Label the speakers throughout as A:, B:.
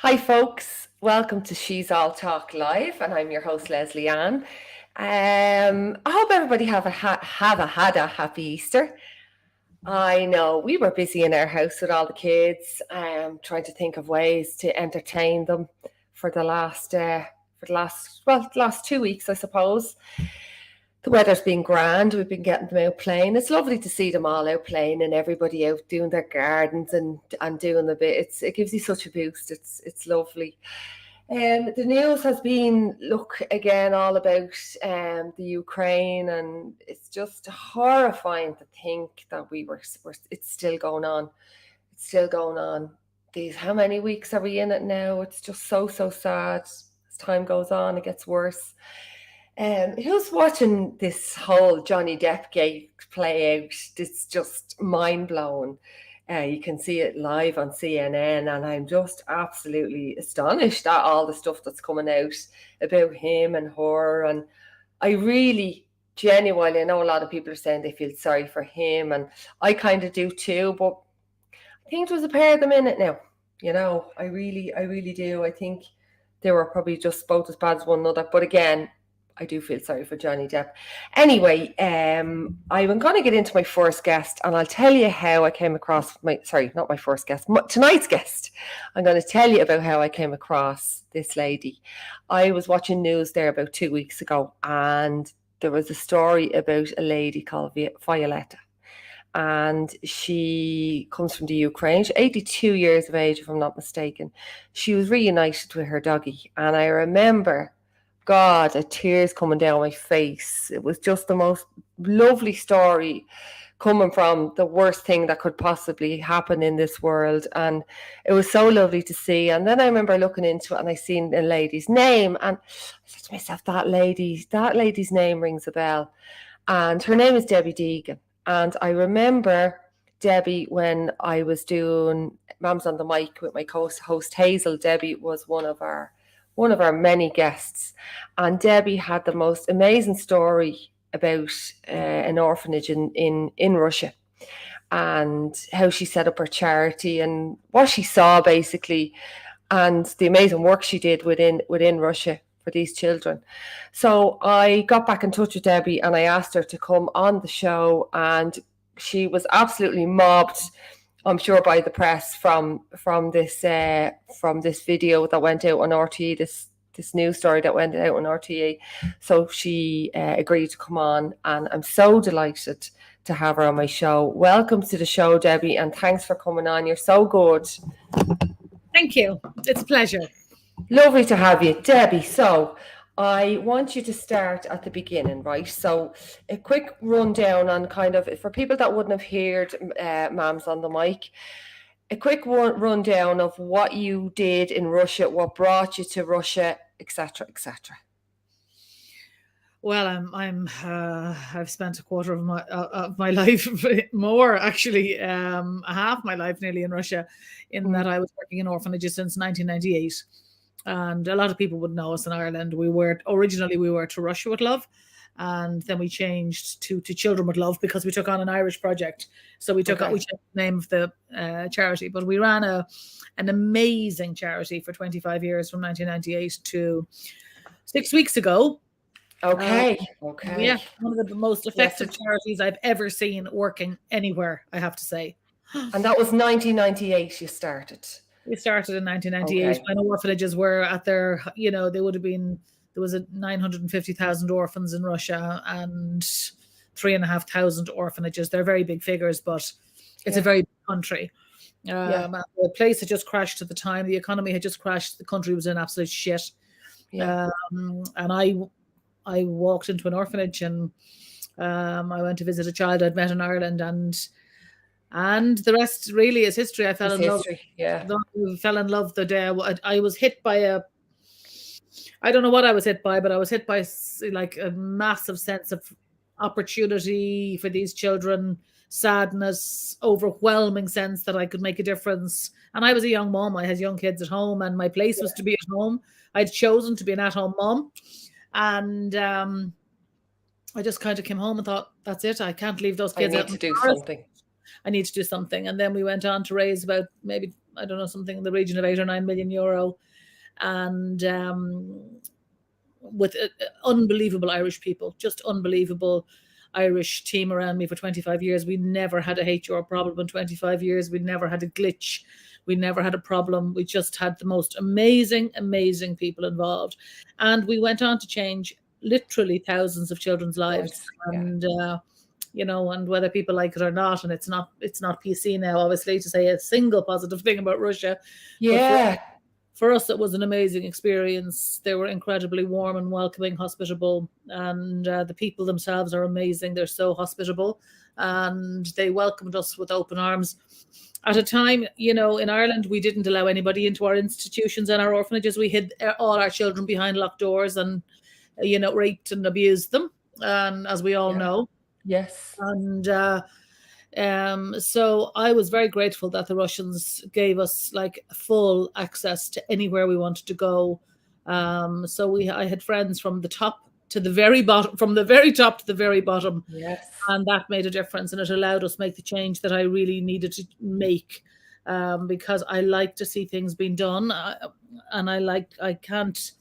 A: Hi, folks. Welcome to She's All Talk Live, and I'm your host, Leslie Ann. I hope everybody had a happy Easter. I know we were busy in our house with all the kids, trying to think of ways to entertain them for the last 2 weeks, I suppose. The weather's been grand. We've been getting them out playing. It's lovely to see them all out playing and everybody out doing their gardens and doing the bit. It gives you such a boost. It's lovely. The news has been, look, again, all about the Ukraine, and it's just horrifying to think that it's still going on. It's still going on. How many weeks are we in it now? It's just so sad. As time goes on, it gets worse. Who's watching this whole Johnny Depp gate play out? It's just mind-blowing. You can see it live on CNN, and I'm just absolutely astonished at all the stuff that's coming out about him and her. And I really, genuinely, I know a lot of people are saying they feel sorry for him, and I kind of do too, but I think there was a pair of them in it now. I really do. I think they were probably just both as bad as one another. But again, I do feel sorry for Johnny Depp. Anyway, I'm going to get into my first guest, and I'll tell you how I came across not my first guest, tonight's guest. I'm going to tell you about how I came across this lady. I was watching news there about 2 weeks ago, and there was a story about a lady called Violetta. And she comes from the Ukraine. She's 82 years of age, if I'm not mistaken. She was reunited with her doggy. And I remember, God, tears coming down my face. It was just the most lovely story coming from the worst thing that could possibly happen in this world. And it was so lovely to see. And then I remember looking into it, and I seen the lady's name. And I said to myself, that lady's name rings a bell. And her name is Debbie Deegan. And I remember Debbie when I was doing Mums on the Mic with my host Hazel. Debbie was one of our many guests, and Debbie had the most amazing story about an orphanage in Russia, and how she set up her charity and what she saw basically, and the amazing work she did within Russia for these children. So I got back in touch with Debbie, and I asked her to come on the show, and she was absolutely mobbed, I'm sure, by the press from this video that went out on RTE, this news story that went out on RTE. So she agreed to come on, and I'm so delighted to have her on my show. Welcome to the show, Debbie, and thanks for coming on. You're so good.
B: Thank you. It's a pleasure.
A: Lovely to have you, Debbie. So I want you to start at the beginning, right? So a quick rundown on kind of, for people that wouldn't have heard Mums on the Mic, a quick rundown of what you did in Russia, what brought you to Russia, etc., etc.
B: Well, I've spent a quarter of my life, more actually, half my life nearly in Russia, in that I was working in orphanages since 1998. And a lot of people would know us in Ireland. Originally we were To Russia with Love, and then we changed to Children with Love because we took on an Irish project. So we changed the name of the charity, but we ran an amazing charity for 25 years from 1998 to 6 weeks ago.
A: Okay.
B: Yeah, one of the most effective charities I've ever seen working anywhere, I have to say.
A: And that was 1998 you started.
B: We started in 1998 when orphanages were at their, there was 950,000 orphans in Russia and 3,500 orphanages. They're very big figures, but it's a very big country. The place had just crashed at the time. The economy had just crashed. The country was in absolute shit. And I walked into an orphanage, and I went to visit a child I'd met in Ireland, and the rest really is history. I fell in love. Fell in love the day I was hit by I don't know what I was hit by, but I was hit by like a massive sense of opportunity for these children, sadness, overwhelming sense that I could make a difference. And I was a young mom. I had young kids at home, and my place was to be at home. I'd chosen to be an at-home mom, and I just kind of came home and thought, that's it. I can't leave those kids.
A: I need to do something.
B: I need to do something. And then we went on to raise about maybe, I don't know, something in the region of €8 or €9 million. And with unbelievable Irish people, just unbelievable Irish team around me for 25 years. We never had a HR problem in 25 years. We never had a glitch. We never had a problem. We just had the most amazing, amazing people involved. And we went on to change literally thousands of children's lives. And, and whether people like it or not, and it's not PC now, obviously, to say a single positive thing about Russia.
A: Yeah.
B: But for us, it was an amazing experience. They were incredibly warm and welcoming, hospitable, and the people themselves are amazing. They're so hospitable, and they welcomed us with open arms. At a time, in Ireland, we didn't allow anybody into our institutions and our orphanages. We hid all our children behind locked doors and, raped and abused them, as we all know.
A: Yes.
B: And so I was very grateful that the Russians gave us like full access to anywhere we wanted to go. So I had friends from the top to the very bottom, from the very top to the very bottom.
A: Yes.
B: And that made a difference, and it allowed us make the change that I really needed to make, because I like to see things being done, and I can't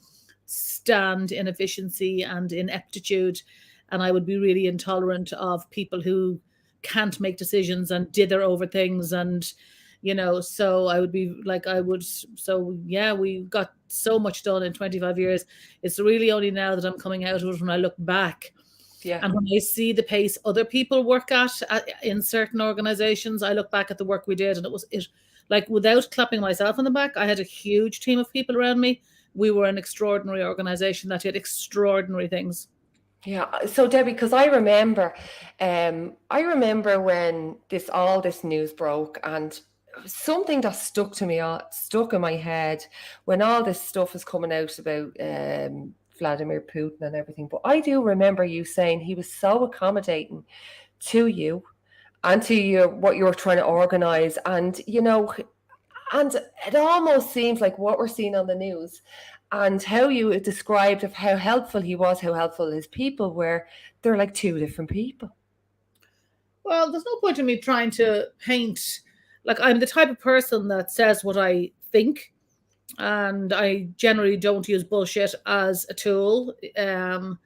B: stand inefficiency and ineptitude, and I would be really intolerant of people who can't make decisions and dither over things, and so I would be like, we got so much done in 25 years. It's really only now that I'm coming out of it when I look back.
A: Yeah.
B: And when I see the pace other people work at in certain organizations, I look back at the work we did, and it was like, without clapping myself on the back, I had a huge team of people around me. We were an extraordinary organization that did extraordinary things.
A: Yeah. So Debbie, because I remember when all this news broke, and something that stuck in my head when all this stuff was coming out about Vladimir Putin and everything. But I do remember you saying he was so accommodating to you and to what you were trying to organize, and and it almost seems like what we're seeing on the news, and how you described of how helpful he was, how helpful his people were. They're like two different people.
B: Well, there's no point in me trying to paint, like, I'm the type of person that says what I think, and I generally don't use bullshit as a tool. And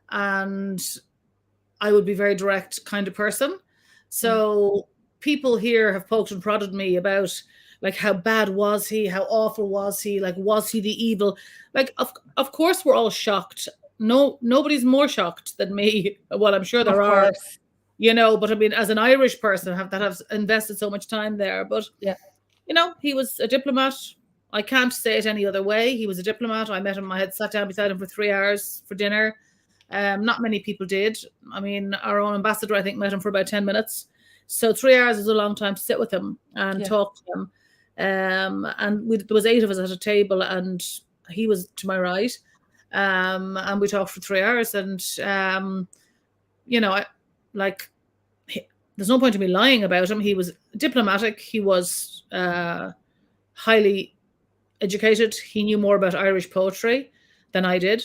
B: I would be very direct kind of person. So people here have poked and prodded me about, like, how bad was he? How awful was he? Like, was he the evil? Like, of course, we're all shocked. No, nobody's more shocked than me. Well, I'm sure there are, but I mean, as an Irish person, that have invested so much time there. But, he was a diplomat. I can't say it any other way. He was a diplomat. I met him. I had sat down beside him for 3 hours for dinner. Not many people did. I mean, our own ambassador, I think, met him for about 10 minutes. So 3 hours is a long time to sit with him and talk to him. And there was 8 of us at a table, and he was to my right. And we talked for 3 hours. And, there's no point in me lying about him. He was diplomatic. He was highly educated. He knew more about Irish poetry than I did.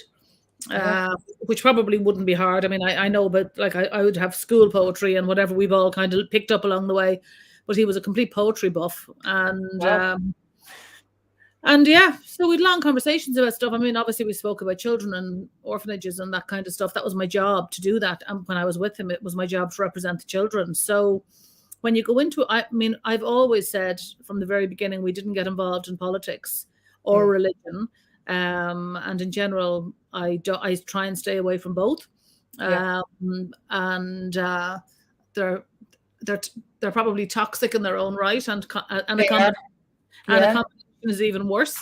B: Which probably wouldn't be hard. I mean, I know, but like I would have school poetry and whatever we've all kind of picked up along the way. But he was a complete poetry buff, and so we had long conversations about stuff. I mean, obviously we spoke about children and orphanages and that kind of stuff. That was my job to do that, and when I was with him, it was my job to represent the children. So when you go into, I mean, I've always said from the very beginning, we didn't get involved in politics or religion. And in general, I try and stay away from both. And they're probably toxic in their own right, and a combination is even worse.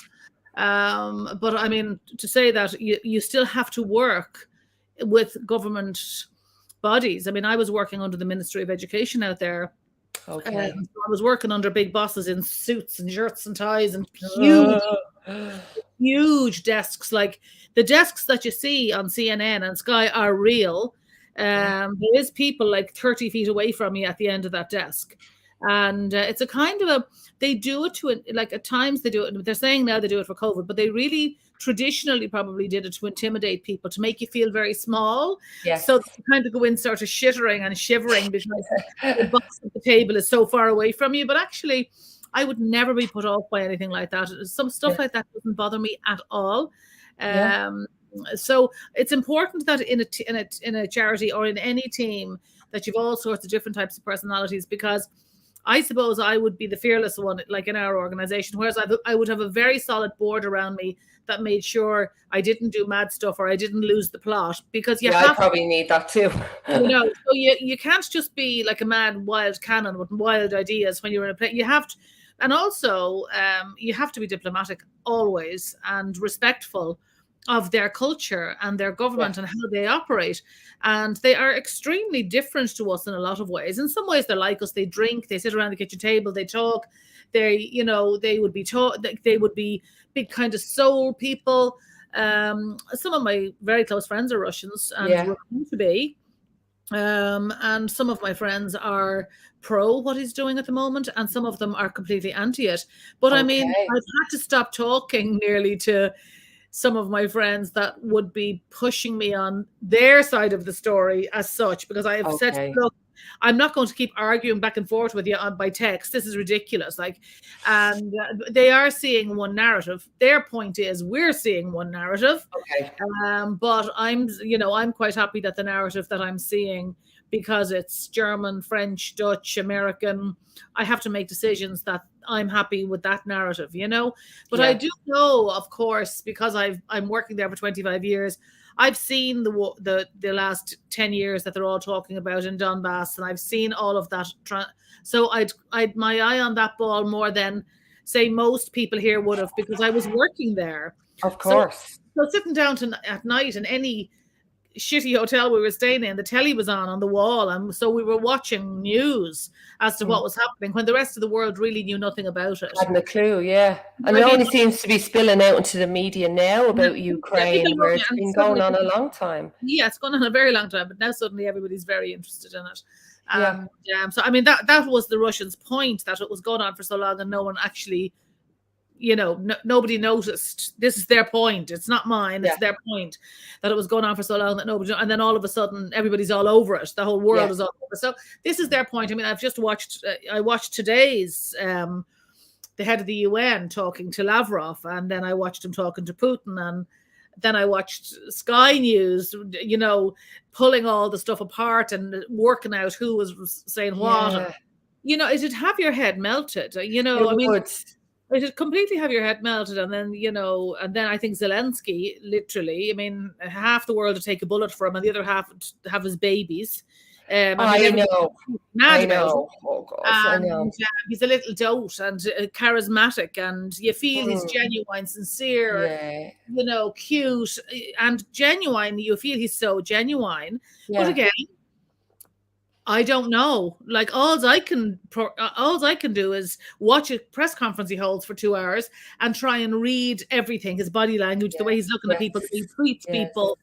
B: But I mean, to say that you still have to work with government bodies. I mean, I was working under the Ministry of Education out there.
A: Okay.
B: So I was working under big bosses in suits and shirts and ties and huge desks. Like the desks that you see on CNN and Sky are real. There is people like 30 feet away from me at the end of that desk. And it's a kind of they do it to, like, at times they do it, they're saying now they do it for COVID, but they really traditionally probably did it to intimidate people, to make you feel very small.
A: Yes.
B: So you kind of go in sort of shittering and shivering because the box at the table is so far away from you. But actually, I would never be put off by anything like that. Some stuff like that doesn't bother me at all. So it's important that in a charity or in any team that you've all sorts of different types of personalities, because I suppose I would be the fearless one, like in our organization, whereas I would have a very solid board around me that made sure I didn't do mad stuff or I didn't lose the plot, because
A: I probably need that too.
B: So you can't just be like a mad wild cannon with wild ideas when you're in a place. You have to, and also you have to be diplomatic always and respectful of their culture and their government and how they operate. And they are extremely different to us in a lot of ways. In some ways, they're like us. They drink, they sit around the kitchen table, they talk. They would be big kind of soul people. Some of my very close friends are Russians and were going to be. And some of my friends are pro what he's doing at the moment, and some of them are completely anti it. But I mean, I've had to stop talking nearly to some of my friends that would be pushing me on their side of the story as such, because I have said, look, I'm not going to keep arguing back and forth with you by text. This is ridiculous. And they are seeing one narrative. Their point is we're seeing one narrative. But I'm quite happy that the narrative that I'm seeing, because it's German, French, Dutch, American, I have to make decisions that I'm happy with that narrative, But I do know, of course, because I'm working there for 25 years, I've seen the last 10 years that they're all talking about in Donbass, and I've seen all of that. So I'd my eye on that ball more than, say, most people here would have, because I was working there.
A: Of course.
B: So sitting down at night in any shitty hotel we were staying in, the telly was on the wall, and so we were watching news as to what was happening when the rest of the world really knew nothing about it.
A: Hadn't a clue, and it only seems to be spilling out into the media now about Ukraine, where it's been going on a long time.
B: Yeah, it's gone on a very long time, but now suddenly everybody's very interested in it. So I mean, that was the Russians' point, that it was going on for so long and no one actually, nobody noticed. This is their point. It's not mine. It's their point, that it was going on for so long that nobody, and then all of a sudden everybody's all over it. The whole world is all over. So this is their point. I mean, I've just watched, I watched today's, the head of the UN talking to Lavrov, and then I watched him talking to Putin, and then I watched Sky News, pulling all the stuff apart and working out who was saying what. It'd have your head melted, It'd completely have your head melted. And then, and then I think Zelensky, literally, I mean, half the world would take a bullet for him and the other half would have his babies.
A: I know. Oh, gosh, I know.
B: He's a little dote and charismatic, and you feel he's genuine, sincere, cute and genuine. You feel he's so genuine. But again, I don't know. Like, all I can do is watch a press conference he holds for 2 hours and try and read everything, his body language, the way he's looking at people, he tweets people.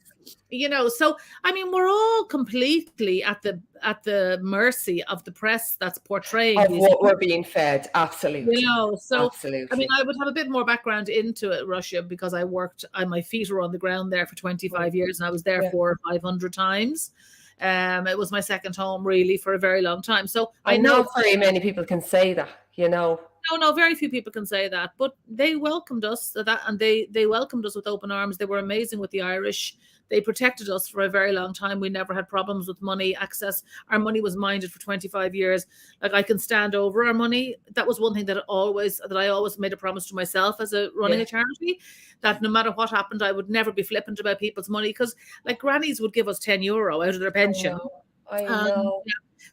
B: So I mean, we're all completely at the mercy of the press that's portraying
A: of what we're being fed. Absolutely.
B: Absolutely. I mean, I would have a bit more background into Russia, because I worked, my feet were on the ground there for 25 years, and I was there 400 or 500 times. It was my second home, really, for a very long time. So I know
A: not very many people can say that,
B: No, very few people can say that, but they welcomed us, and they welcomed us with open arms. They were amazing with the Irish. They protected us for a very long time. We never had problems with money access. Our money was minded for 25 years. Like, I can stand over our money. That was one thing that I always made a promise to myself as running a charity, that no matter what happened, I would never be flippant about people's money, because like grannies would give us €10 out of their pension.
A: I know.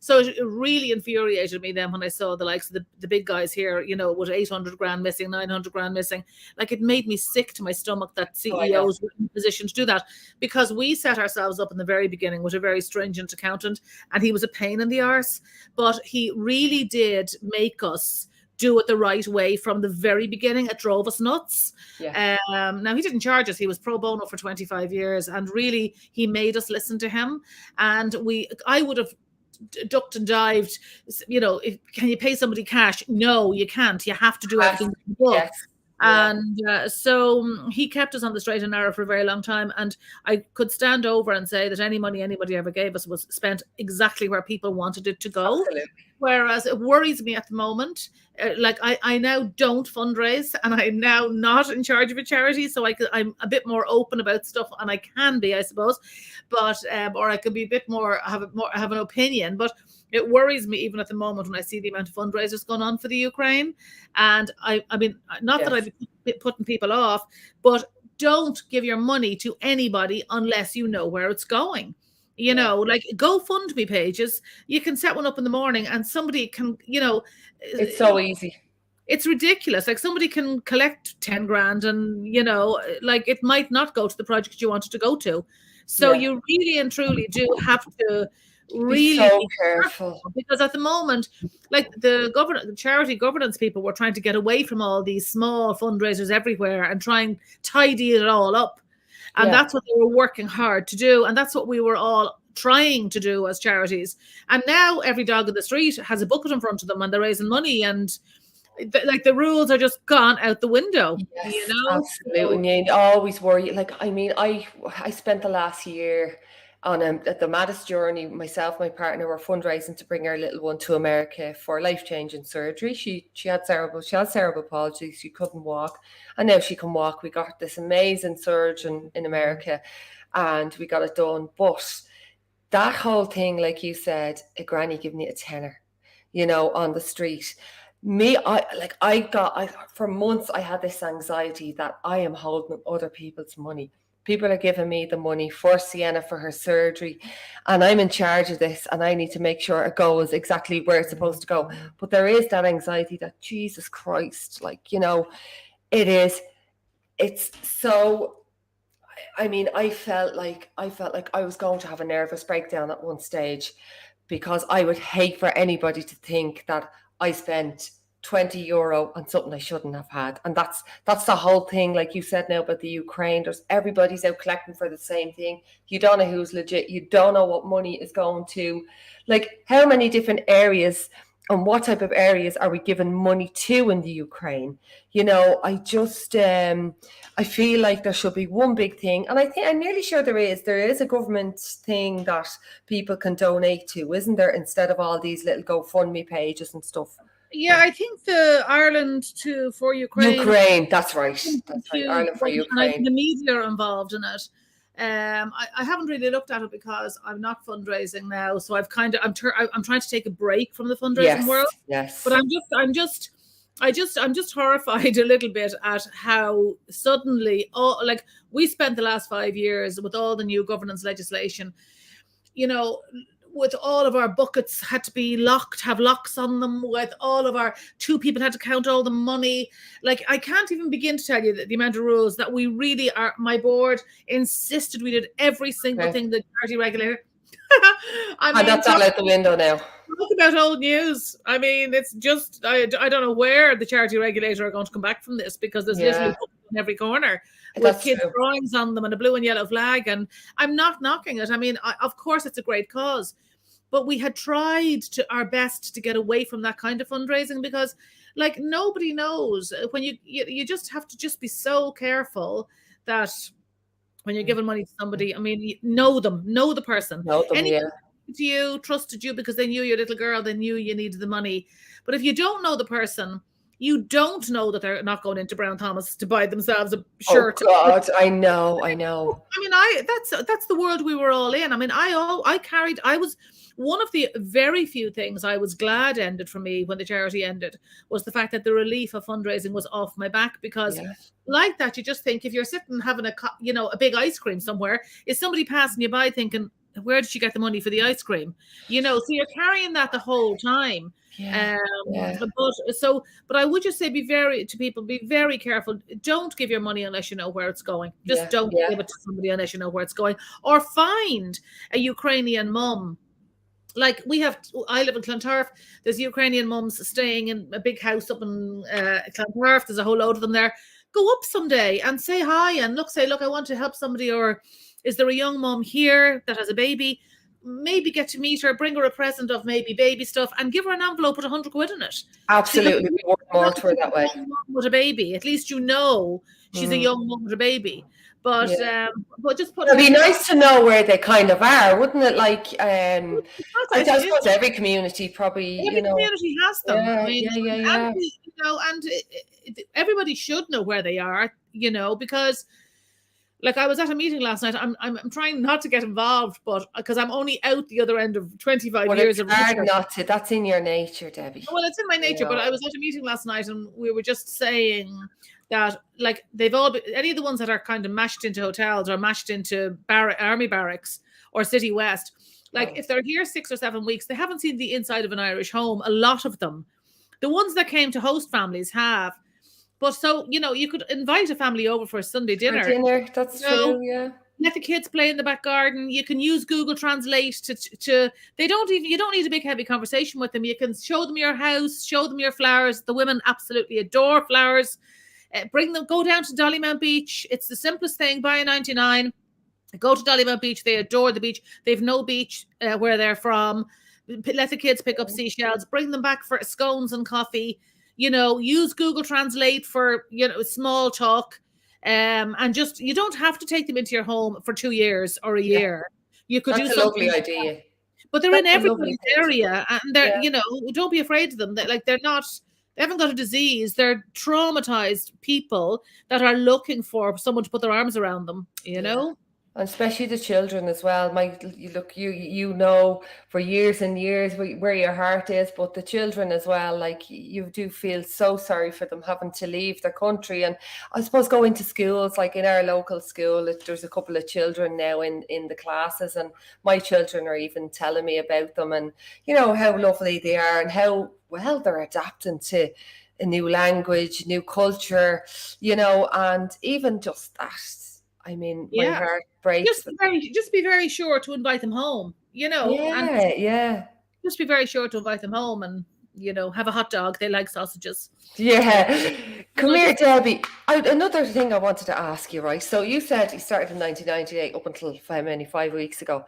B: So it really infuriated me then when I saw the likes of the big guys here, with 800 grand missing, 900 grand missing. Like, it made me sick to my stomach that CEOs were in a position to do that, because we set ourselves up in the very beginning with a very stringent accountant, and he was a pain in the arse, but he really did make us do it the right way from the very beginning. It drove us nuts. Now, he didn't charge us. He was pro bono for 25 years, and really he made us listen to him. And I would have ducked and dived. You know, can you pay somebody cash? No, you can't. You have to do everything in the book.
A: Yes. Yeah.
B: And so he kept us on the straight and narrow for a very long time. And I could stand over and say that any money anybody ever gave us was spent exactly where people wanted it to go.
A: Absolutely.
B: Whereas it worries me at the moment. Like I now don't fundraise, and I'm now not in charge of a charity, so I'm a bit more open about stuff, and I can be, I suppose, but or I could be a bit more have an opinion. But it worries me even at the moment when I see the amount of fundraisers going on for the Ukraine, and I mean, not that I'd be putting people off, but don't give your money to anybody unless you know where it's going. You know, like GoFundMe pages, you can set one up in the morning and somebody can, you know,
A: it's so easy.
B: It's ridiculous. Like somebody can collect 10 grand and, you know, like it might not go to the project you wanted to go to. So you really and truly do have to really
A: be careful,
B: because at the moment, like the charity governance people were trying to get away from all these small fundraisers everywhere and try and tidy it all up. And that's what they were working hard to do. And that's what we were all trying to do as charities. And now every dog in the street has a bucket in front of them and they're raising money. And like the rules are just gone out the window.
A: Yes,
B: you know?
A: Absolutely. And you always worry. Like, I mean, I spent the last year on the maddest journey. Myself, my partner were fundraising to bring our little one to America for life-changing surgery. She had cerebral palsy. She couldn't walk, and now she can walk. We got this amazing surgeon in America, and we got it done. But that whole thing, like you said, a granny giving you a tenner, you know, on the street. For months I had this anxiety that I am holding other people's money. People are giving me the money for Sienna for her surgery, and I'm in charge of this, and I need to make sure it goes exactly where it's supposed to go. But there is that anxiety that, Jesus Christ, like, you know, it's so, I mean, I felt like I was going to have a nervous breakdown at one stage, because I would hate for anybody to think that I spent €20 on something I shouldn't have had. And that's the whole thing, like you said now about the Ukraine. Everybody's out collecting for the same thing. You don't know who's legit. You don't know what money is going to. Like, how many different areas and what type of areas are we giving money to in the Ukraine? You know, I just I feel like there should be one big thing, and I'm nearly sure there is a government thing that people can donate to, isn't there, instead of all these little GoFundMe pages and stuff.
B: Yeah, I think the Ireland for
A: Ukraine, that's right. That's right. Ireland for Ukraine.
B: And the media are involved in it. I haven't really looked at it because I'm not fundraising now, so I'm trying to take a break from the fundraising world.
A: Yes.
B: But I'm just horrified a little bit at how suddenly, like, we spent the last 5 years with all the new governance legislation, you know, with all of our buckets had to be locked, have locks on them, with all of our 2 people had to count all the money. Like, I can't even begin to tell you the amount of rules that we really are. My board insisted we did every single thing the charity regulator.
A: I mean, that's all out the window now.
B: Talk about old news. I mean, it's just, I don't know where the charity regulator are going to come back from this, because there's literally in every corner with kids' drawings on them and a blue and yellow flag. And I'm not knocking it. I mean, of course, it's a great cause. But we had tried our best to get away from that kind of fundraising, because, like, nobody knows. When you just have to just be so careful that when you're giving money to somebody, I mean, you know them, know the person. Anybody to you, trusted you because they knew your little girl, they knew you needed the money. But if you don't know the person, you don't know that they're not going into Brown Thomas to buy themselves a shirt.
A: Oh God, I know. I
B: mean, that's the world we were all in. I mean, I was one of the very few things I was glad ended for me when the charity ended was the fact that the relief of fundraising was off my back, because like that, you just think, if you're sitting having a big ice cream somewhere, is somebody passing you by thinking, where did she get the money for the ice cream? You know, so you're carrying that the whole time. But I would just say, be very careful. Don't give your money unless you know where it's going. Just don't give it to somebody unless you know where it's going. Or find a Ukrainian mum. Like, I live in Clontarf. There's Ukrainian mums staying in a big house up in Clontarf. There's a whole load of them there. Go up someday and say hi and say, look, I want to help somebody. Or is there a young mum here that has a baby? maybe get to meet her, bring her a present of maybe baby stuff, and give her an envelope with 100 quid in it.
A: Absolutely, we work more to her that way.
B: With a baby, at least you know she's a young mum with a baby. But just put.
A: It'd be nice to know where they kind of are, wouldn't it? Like, I suppose every community probably,
B: every community has them.
A: Yeah,
B: I mean, and, you know, and everybody should know where they are, you know, because. Like I was at a meeting last night. I'm trying not to get involved, but because I'm only out the other end of 25 years of research.
A: Not to. That's in your nature, Debbie.
B: Well, it's in my nature, but I was at a meeting last night, and we were just saying that, like, they've all been, any of the ones that are kind of mashed into hotels or mashed into army barracks or City West. Like, if they're here 6 or 7 weeks, they haven't seen the inside of an Irish home. A lot of them, the ones that came to host families have. But so, you know, you could invite a family over for a Sunday dinner.
A: That's true, yeah.
B: Let the kids play in the back garden. You can use Google Translate to you don't need a big heavy conversation with them. You can show them your house, show them your flowers. The women absolutely adore flowers. Go down to Dollymount Beach. It's the simplest thing. Buy a 99. Go to Dollymount Beach. They adore the beach. They've no beach where they're from. Let the kids pick up seashells. Bring them back for scones and coffee. You know, use Google Translate for, you know, small talk. And just, you don't have to take them into your home for 2 years or a year. You could do something. That's a lovely
A: idea.
B: But they're in everybody's area, and they're, you know, don't be afraid of them. They haven't got a disease. They're traumatized people that are looking for someone to put their arms around them, you know?
A: And especially the children as well. You know for years and years where your heart is, but the children as well, like, you do feel so sorry for them having to leave their country. And I suppose go into schools, like in our local school, there's a couple of children now in the classes, and my children are even telling me about them, and you know how lovely they are and how well they're adapting to a new language, new culture, you know, and even just that. I mean, my heart breaks.
B: Just be very sure to invite them home, you know. Just be very sure to invite them home, and, you know, have a hot dog. They like sausages.
A: Yeah. Come here, Debbie. Another thing I wanted to ask you, right? So you said you started in 1998 up until 5 weeks ago.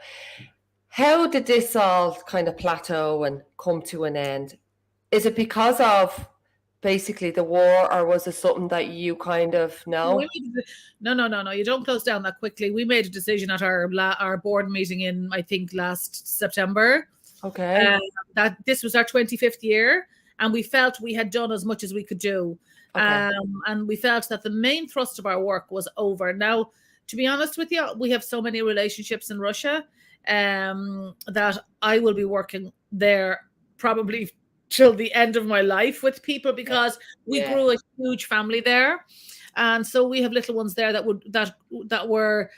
A: How did this all kind of plateau and come to an end? Is it because of basically the war, or was it something that you kind of know?
B: No. You don't close down that quickly. We made a decision at our board meeting in, I think, last September.
A: Okay.
B: That this was our 25th year, and we felt we had done as much as we could do. Okay. And we felt that the main thrust of our work was over. Now, to be honest with you, we have so many relationships in Russia that I will be working there probably till the end of my life with people, because we grew a huge family there, and so we have little ones there that were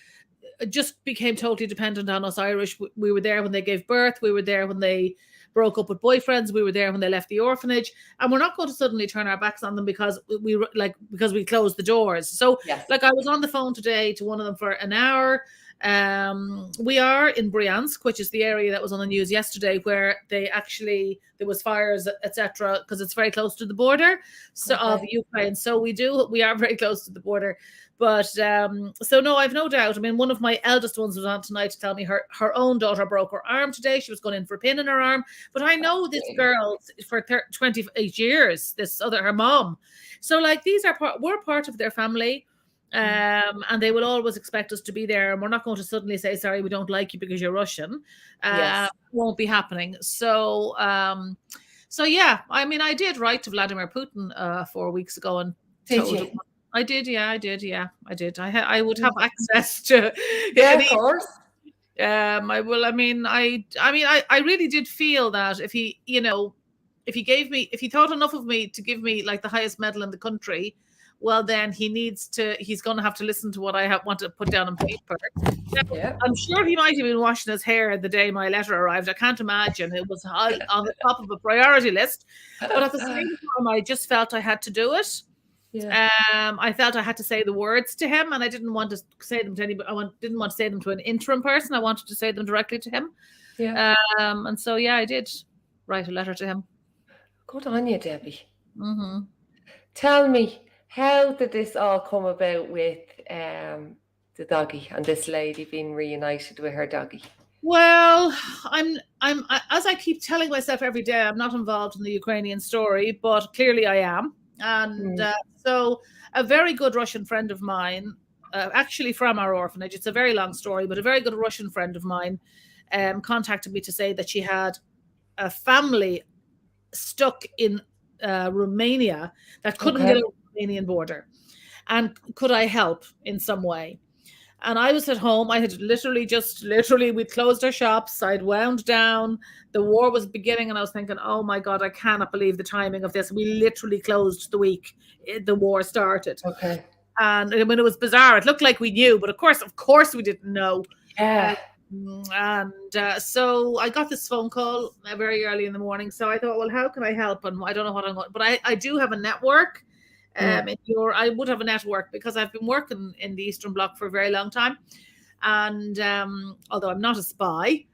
B: just became totally dependent on us Irish. We were there when they gave birth, we were there when they broke up with boyfriends, we were there when they left the orphanage, and we're not going to suddenly turn our backs on them because we closed the doors. So like, I was on the phone today to one of them for an hour. We are in Bryansk, which is the area that was on the news yesterday, where there was fires, etc., because it's very close to the border of Ukraine. So we are very close to the border. But so no, I've no doubt. I mean, one of my eldest ones was on tonight to tell me her own daughter broke her arm today. She was going in for a pin in her arm. But I know this girl for 28 years, her mom. So like, we're part of their family. And they will always expect us to be there, and we're not going to suddenly say, sorry, we don't like you because you're Russian. Won't be happening. So yeah, I mean, I did write to Vladimir Putin 4 weeks ago, and I did. I would have access to
A: of course.
B: I will. I mean, I really did feel that if he thought enough of me to give me like the highest medal in the country, well, then he's going to have to listen to what I want to put down on paper. I'm sure he might have been washing his hair the day my letter arrived. I can't imagine it was on the top of a priority list. But at the same time, I just felt I had to do it. I felt I had to say the words to him, and I didn't want to say them to anybody. I didn't want to say them to an interim person. I wanted to say them directly to him. And so, I did write a letter to him.
A: Good on you, Debbie.
B: Mm-hmm.
A: Tell me, how did this all come about with the doggy and this lady being reunited with her doggy?
B: Well, as I keep telling myself every day, I'm not involved in the Ukrainian story, but clearly I am. And
A: Mm.
B: so a very good Russian friend of mine, actually from our orphanage, it's a very long story, but a very good Russian friend of mine contacted me to say that she had a family stuck in Romania that couldn't get
A: Okay.
B: over the Romanian border. And could I help in some way? And I was at home. I had literally, we'd closed our shops. I'd wound down. The war was beginning, and I was thinking, oh my God, I cannot believe the timing of this. We literally closed the week the war started.
A: Okay.
B: And I mean, it was bizarre. It looked like we knew, but of course, we didn't know.
A: Yeah.
B: And so I got this phone call very early in the morning. So I thought, well, how can I help? And I don't know what I'm going, but I do have a network.
A: Mm.
B: I would have a network because I've been working in the Eastern Bloc for a very long time. And although I'm not a spy,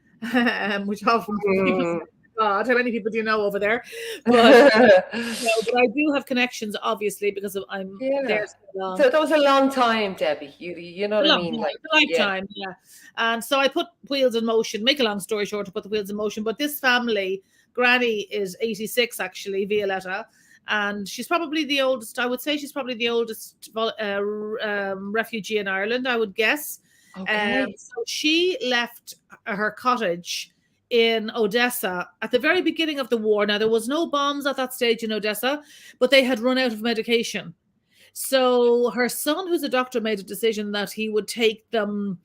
B: which often people say,
A: Mm.
B: God, how many people do you know over there? But but I do have connections, obviously, because I'm there
A: Yeah.
B: so long.
A: So that was a long time, Debbie. You know
B: A
A: what I
B: long
A: mean?
B: time,
A: Like,
B: a
A: yeah.
B: lifetime, yeah. And so I put wheels in motion. Make a long story short, to put the wheels in motion. But this family, Granny is 86, actually, Violetta, and she's probably the oldest. I would say she's probably the oldest refugee in Ireland, I would guess.
A: Okay.
B: So she left her cottage in Odessa at the very beginning of the war. Now there was no bombs at that stage in Odessa, but they had run out of medication. So her son, who's a doctor, made a decision that he would take them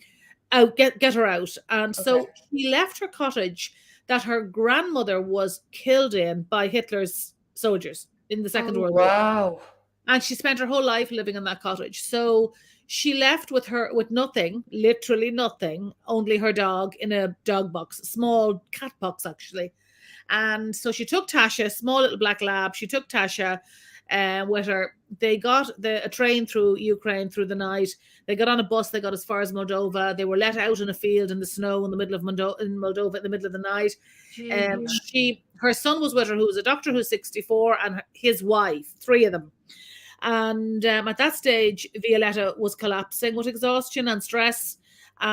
B: out, get her out. And
A: Okay.
B: so she left her cottage that her grandmother was killed in by Hitler's soldiers in the Second
A: Oh,
B: World War.
A: wow.
B: And she spent her whole life living in that cottage. So she left with nothing, literally nothing, only her dog in a dog box, a small cat box actually. And so she took Tasha, small little black lab. She took Tasha with her. They got a train through Ukraine through the night. They got on a bus. They got as far as Moldova. They were let out in a field in the snow in the middle of Moldova in the middle of the night.
A: Jeez.
B: Her son was with her, who was a doctor who's 64, and his wife, three of them. And at that stage, Violetta was collapsing with exhaustion and stress.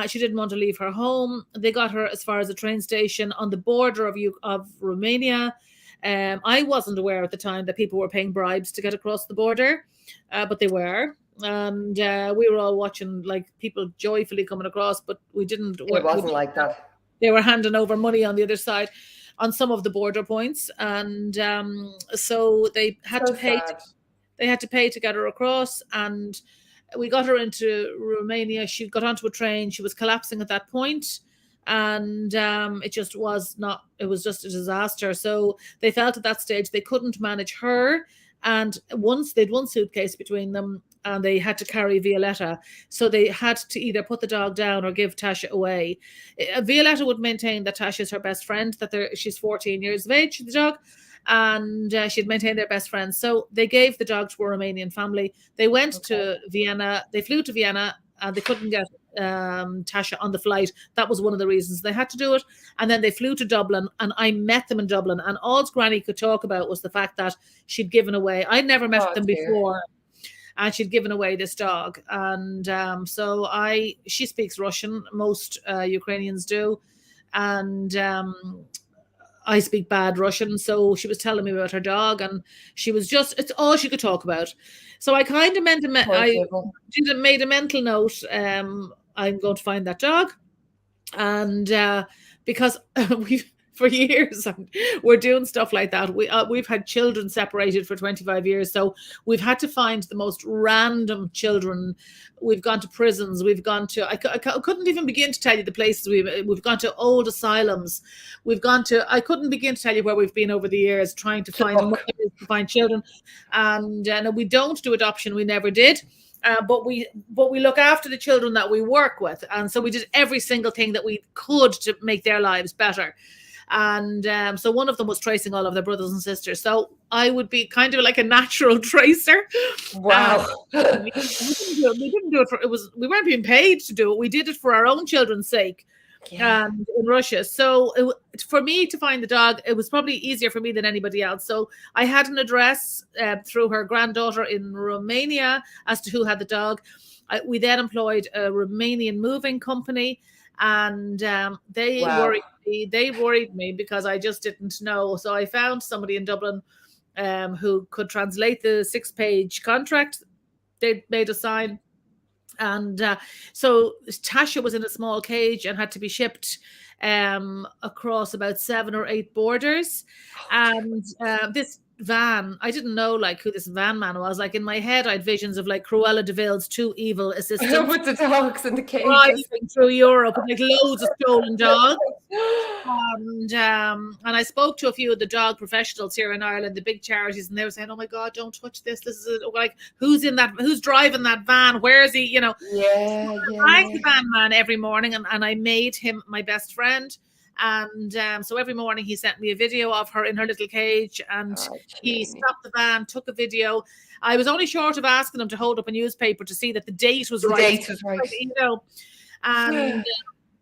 B: She didn't want to leave her home. They got her as far as a train station on the border of Romania. I wasn't aware at the time that people were paying bribes to get across the border, but they were. And we were all watching like people joyfully coming across, but we didn't.
A: It wasn't like that.
B: They were handing over money on the other side on some of the border points, and so they had
A: So
B: to pay.
A: sad.
B: They had to pay to get her across, and we got her into Romania. She got onto a train. She was collapsing at that point, and it just was not. It was just a disaster. So they felt at that stage they couldn't manage her, and once they'd one suitcase between them, and they had to carry Violetta. So they had to either put the dog down or give Tasha away. Violetta would maintain that Tasha's her best friend. She's 14 years of age, the dog, and she'd maintained their best friends. So they gave the dog to a Romanian family. They went to Vienna. They flew to Vienna, and they couldn't get Tasha on the flight. That was one of the reasons they had to do it. And then they flew to Dublin, and I met them in Dublin. And all Granny could talk about was the fact that she'd given away. I'd never met them before, and she'd given away this dog. And so she speaks Russian. Most Ukrainians do, and I speak bad Russian, so she was telling me about her dog, and it's all she could talk about. So I kind of made a mental note. I'm going to find that dog, and because for years we're doing stuff like that. We've had children separated for 25 years, so we've had to find the most random children. We've gone to prisons. We've gone to I couldn't even begin to tell you the places we've gone to. Old asylums. I couldn't begin to tell you where we've been over the years trying to find mothers, to find children. And no, we don't do adoption. We never did. But we look after the children that we work with, and so we did every single thing that we could to make their lives better. And so one of them was tracing all of their brothers and sisters. So I would be kind of like a natural tracer.
A: Wow.
B: We didn't do it we weren't being paid to do it. We did it for our own children's sake.
A: Yeah.
B: In Russia. So for me to find the dog, it was probably easier for me than anybody else. So I had an address through her granddaughter in Romania as to who had the dog. We then employed a Romanian moving company, and they
A: Wow.
B: worried me. They worried me because I just didn't know. So I found somebody in Dublin who could translate the 6-page contract they made us sign. And so Tasha was in a small cage and had to be shipped across about 7 or 8 borders. And this van, I didn't know like who this van man was. Like in my head, I had visions of like Cruella de Vil's 2 evil assistants
A: With the dogs in the cages.
B: driving through Europe with like loads of stolen dogs. And I spoke to a few of the dog professionals here in Ireland, the big charities, and they were saying, "Oh my God, don't touch this! This is like who's driving that van? Where is he? You know."
A: Yeah,
B: so
A: yeah.
B: I rang the van man every morning, and I made him my best friend. And so every morning he sent me a video of her in her little cage, and he stopped the van, took a video. I was only short of asking him to hold up a newspaper to see that the date was right.
A: Date was right.
B: You know, and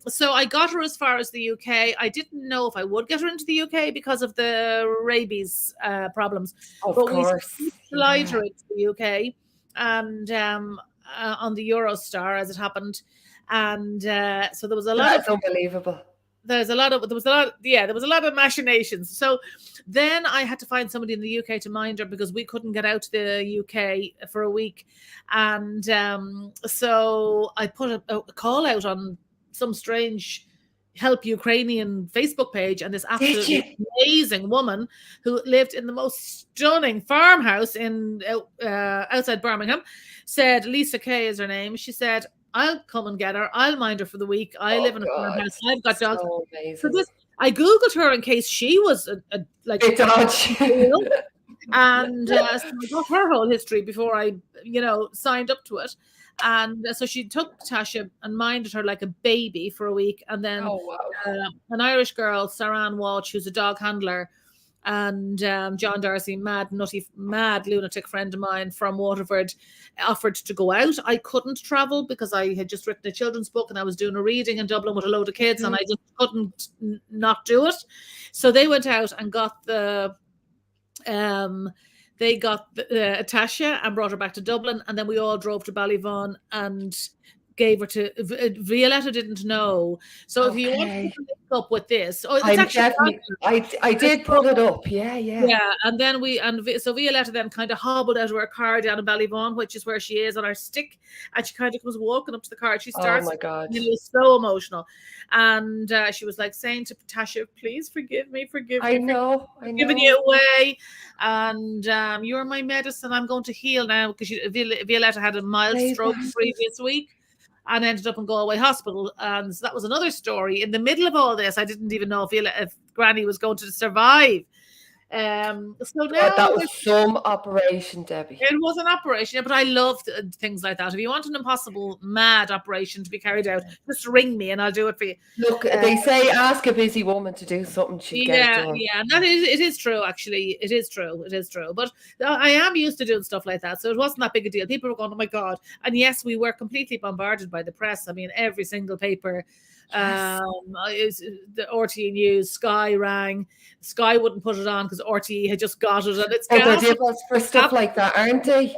B: so I got her as far as the UK. I didn't know if I would get her into the UK because of the rabies problems.
A: Of
B: but
A: course.
B: We flied her into the UK, and on the Eurostar as it happened. And so there was a lot.
A: That's unbelievable.
B: There was a lot of machinations. So then I had to find somebody in the UK to mind her because we couldn't get out to the UK for a week. And so I put a call out on some strange Help Ukrainian Facebook page, and this absolutely amazing woman who lived in the most stunning farmhouse in outside Birmingham said, Lisa Kay is her name. She said, I'll come and get her. I'll mind her for the week. I live in a farmhouse. I've got dogs. So I Googled her in case she was a
A: dog.
B: And so I got her whole history before I, signed up to it. And so she took Tasha and minded her like a baby for a week. And then an Irish girl, Saran Walsh, who's a dog handler, and John Darcy, mad lunatic friend of mine from Waterford, offered to go out. I couldn't travel because I had just written a children's book and I was doing a reading in Dublin with a load of kids, and I just couldn't not do it. So they went out and got Tasha and brought her back to Dublin, and then we all drove to Ballyvaughan and gave her to Violetta. Didn't know. So if you want to link up with this,
A: I did put it up. Yeah.
B: And then so Violetta then kind of hobbled out of her car down in Ballyvaughan, which is where she is on her stick, and she kind of comes walking up to the car. She starts.
A: Oh my God!
B: It was so emotional, and she was like saying to Tasha, "Please forgive me.
A: I know.
B: Giving you away, and you're my medicine. I'm going to heal now," because Violetta had a mild stroke the previous week and ended up in Galway Hospital. And so that was another story. In the middle of all this, I didn't even know if Granny was going to survive. So now
A: that was some operation, Debbie.
B: It was an operation, but I love things like that. If you want an impossible, mad operation to be carried out, just ring me and I'll do it for you.
A: Look, they say ask a busy woman to do something, she'll get it done.
B: Yeah, and it is true, actually. It is true. But I am used to doing stuff like that, so it wasn't that big a deal. People were going, oh my God. And yes, we were completely bombarded by the press. I mean, every single paper. The RTE News, Sky rang. Sky wouldn't put it on because RTE had just got it, and it's
A: they're devils for stuff like that, aren't they?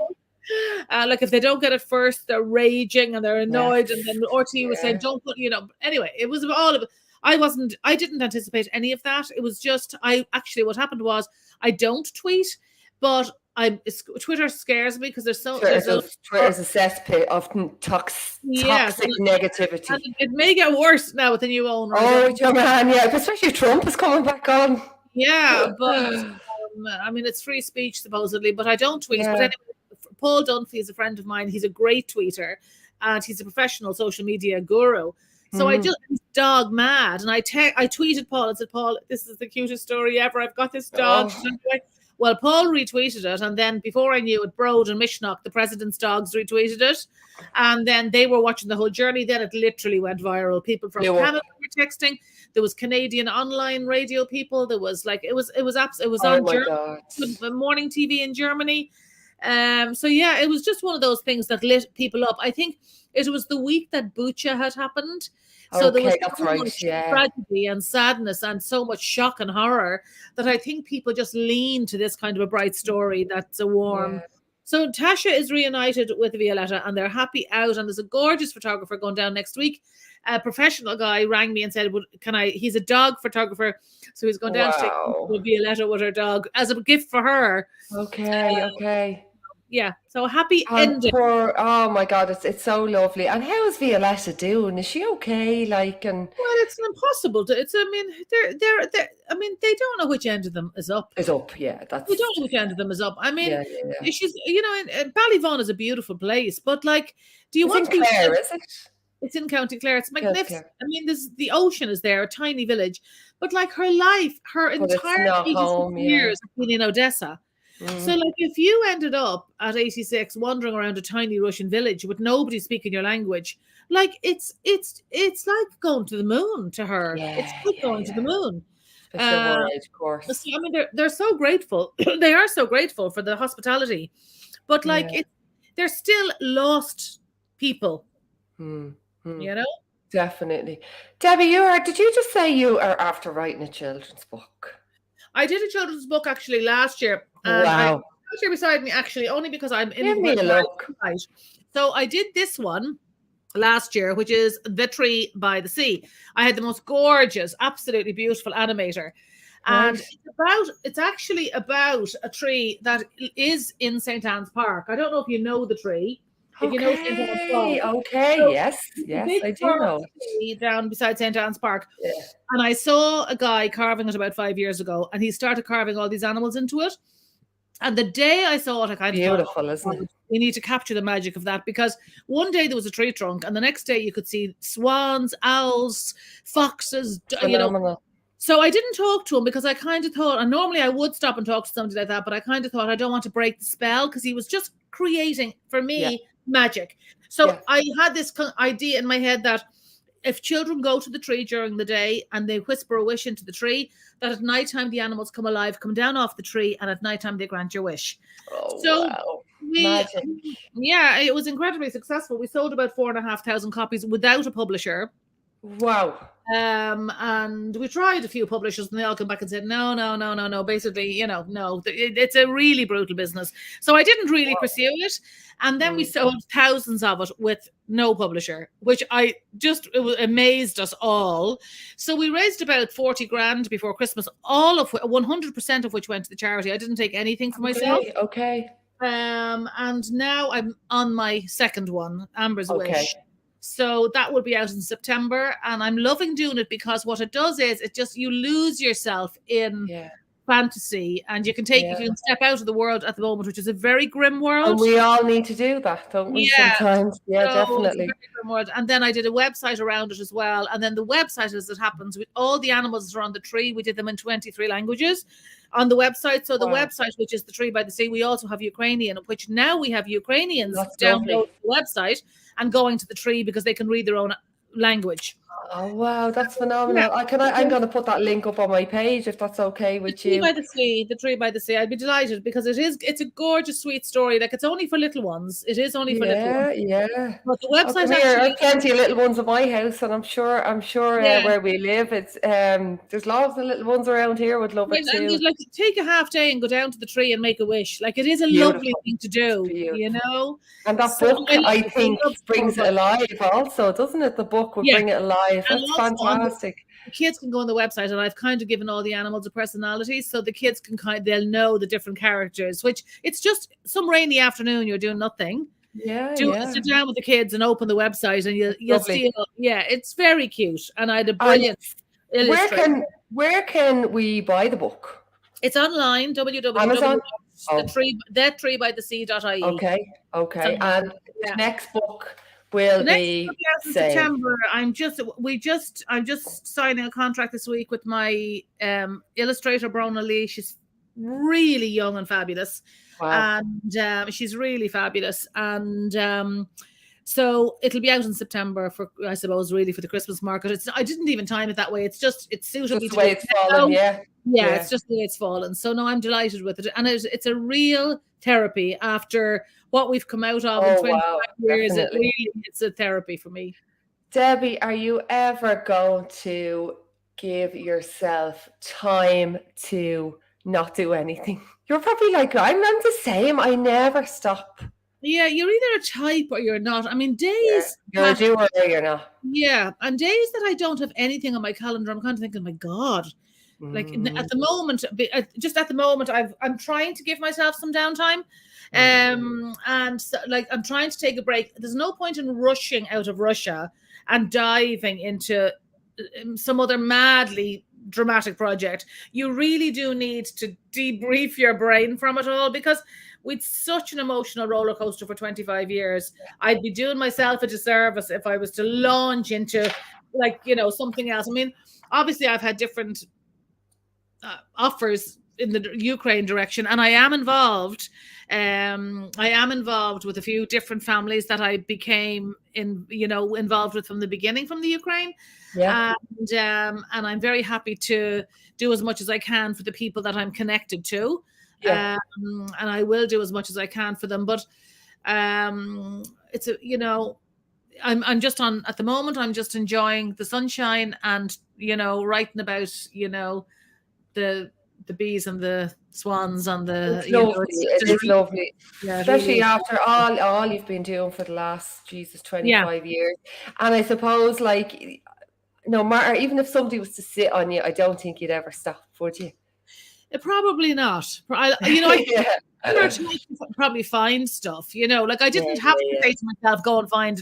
B: Like if they don't get it first, they're raging and they're annoyed, and then RTE was saying, "Don't put," Anyway, it was all of it. I didn't anticipate any of that. It was just what happened was I don't tweet, but Twitter scares me because there's Twitter's
A: a cesspit of toxic negativity.
B: And it may get worse now with the new owner.
A: Oh, your man, yeah, especially Trump is coming back on.
B: Yeah, but it's free speech supposedly, but I don't tweet. But anyway, Paul Dunphy is a friend of mine. He's a great tweeter, and he's a professional social media guru. So he's dog mad, and I tweeted Paul and said, Paul, this is the cutest story ever. I've got this dog. Well, Paul retweeted it, and then before I knew it, Brode and Mishnock, the president's dogs, retweeted it, and then they were watching the whole journey. Then it literally went viral. People from Canada were texting. There was Canadian online radio people. There was it was on German morning TV in Germany. So yeah, it was just one of those things that lit people up. I think it was the week that Bucha had happened. So there was so much tragedy and sadness and so much shock and horror that I think people just lean to this kind of a bright story that's a warm. Yeah. So Tasha is reunited with Violetta and they're happy out, and there's a gorgeous photographer going down next week a professional guy rang me and said, he's a dog photographer. So he's going down to take a Violetta with her dog as a gift for her.
A: Okay.
B: Yeah. So happy ending.
A: Oh my God, it's so lovely. And how is Violetta doing? Is she okay?
B: Well, it's impossible to. They don't know which end of them is up.
A: Is up, yeah.
B: They don't know which end of them is up. She's, Ballyvaughan is a beautiful place, but like, do you want to be?
A: Clare, is it?
B: It's in County Clare. It's magnificent. The ocean is there, a tiny village, but like her life, her entire 86 years have been in Odessa. So like if you ended up at 86 wandering around a tiny Russian village with nobody speaking your language, like it's like going to the moon to her. It's like going to the moon.
A: Of course.
B: So, they're so grateful. They are so grateful for the hospitality, but like they're still lost people. You know?
A: Definitely. Debbie, did you just say you are after writing a children's book?
B: I did a children's book actually last year.
A: Wow.
B: Here beside me actually, only because I'm in.
A: Give me a look.
B: So I did this one last year, which is The Tree by the Sea. I had the most gorgeous, absolutely beautiful animator. And it's actually about a tree that is in St. Anne's Park. I don't know if you know the tree. If you know St. Anne's Park.
A: Okay, so yes, I do know.
B: Down beside St. Anne's Park.
A: Yeah.
B: And I saw a guy carving it about 5 years ago, and he started carving all these animals into it. And the day I saw it, I kind of thought,
A: beautiful, isn't it?
B: We need to capture the magic of that, because one day there was a tree trunk, and the next day you could see swans, owls, foxes,
A: phenomenal.
B: So I didn't talk to him because I kind of thought, and normally I would stop and talk to somebody like that, but I kind of thought I don't want to break the spell, because he was just creating, for me, magic. So I had this idea in my head that if children go to the tree during the day and they whisper a wish into the tree, that at nighttime the animals come alive, come down off the tree, and at nighttime they grant your wish.
A: Wow. Magic.
B: Yeah, it was incredibly successful. We sold about 4,500 copies without a publisher.
A: Wow.
B: And we tried a few publishers, and they all come back and said, no. Basically, no, it's a really brutal business. So I didn't really pursue it. And then we sold thousands of it with no publisher, which it amazed us all. So we raised about 40 grand before Christmas, 100% of which went to the charity. I didn't take anything for myself.
A: Okay.
B: And now I'm on my second one, Amber's Wish. So that will be out in September, and I'm loving doing it because what it does is you lose yourself in fantasy, and you can step out of the world at the moment, which is a very grim world.
A: And we all need to do that, don't we? Sometimes. Yeah, definitely.
B: It's a very grim world. And then I did a website around it as well. And then the website, as it happens, with all the animals that are on the tree, we did them in 23 languages on the website. So the website, which is The Tree by the Sea, we also have Ukrainian, which now we have Ukrainians download the website and going to the tree because they can read their own language.
A: Oh wow, that's phenomenal! I'm going to put that link up on my page if that's okay with you.
B: The Tree by the Sea. I'd be delighted because it's a gorgeous, sweet story. Like, it's only for little ones. It is only for little ones. Yeah. But the website
A: I have plenty of little ones at my house, and I'm sure where we live, it's there's lots of little ones around here would love it too.
B: And like, take a half day and go down to the tree and make a wish. Like, it is a lovely thing to do,
A: And that book, I think, brings it alive also, doesn't it? The book would bring it alive. That's fantastic.
B: The kids can go on the website, and I've kind of given all the animals a personality, so the kids can they'll know the different characters. Which, it's just some rainy afternoon, you're doing nothing. Sit down with the kids and open the website, and you'll see. It's very cute, and I had a brilliant illustrator.
A: Where can we buy the book?
B: It's online. www.thattreebythesea.ie.
A: Okay. And the next book will be
B: in September. I'm just signing a contract this week with my illustrator Brona Lee. She's really young and fabulous.
A: Wow.
B: And she's really fabulous. And so it'll be out in September for, I suppose, really for the Christmas market. I didn't even time it that way. It's suited me
A: the way it's fallen. Yeah,
B: it's just the way it's fallen. So no, I'm delighted with it, and it's a real therapy after what we've come out of in 25 years. It's a therapy for me.
A: Debbie, are you ever going to give yourself time to not do anything? You're probably like, I'm the same. I never stop.
B: Yeah, you're either a type or you're not. I mean,
A: Yeah.
B: days
A: You're a
B: that,
A: doer or you're not.
B: yeah, and days that I don't have anything on my calendar, I'm kind of thinking, my God, like at
A: Mm.
B: the moment, just at the moment, I'm trying to give myself some downtime, and so, like I'm trying to take a break. There's no point in rushing out of Russia and diving into some other madly dramatic project. You really do need to debrief your brain from it all, because with such an emotional roller coaster for 25 years, I'd be doing myself a disservice if I was to launch into, like, something else. I mean, obviously I've had different offers in the Ukraine direction, and I am involved. I am involved with a few different families that I became involved with from the beginning from the Ukraine.
A: Yeah.
B: And I'm very happy to do as much as I can for the people that I'm connected to.
A: Yeah.
B: And I will do as much as I can for them. But it's I'm just on at the moment. I'm just enjoying the sunshine and writing about the bees and the swans and the
A: It's lovely.
B: it's
A: It
B: just
A: is
B: really,
A: lovely.
B: yeah, it really
A: Especially
B: is.
A: after all you've been doing for the last, Jesus,
B: Yeah.
A: 25 years. And I suppose, like, no matter, even if somebody was to sit on you, I don't think you'd ever stop, would you?
B: Probably not. I
A: Yeah.
B: probably find stuff, like I
A: Yeah,
B: didn't have to
A: yeah,
B: say to myself, go and find,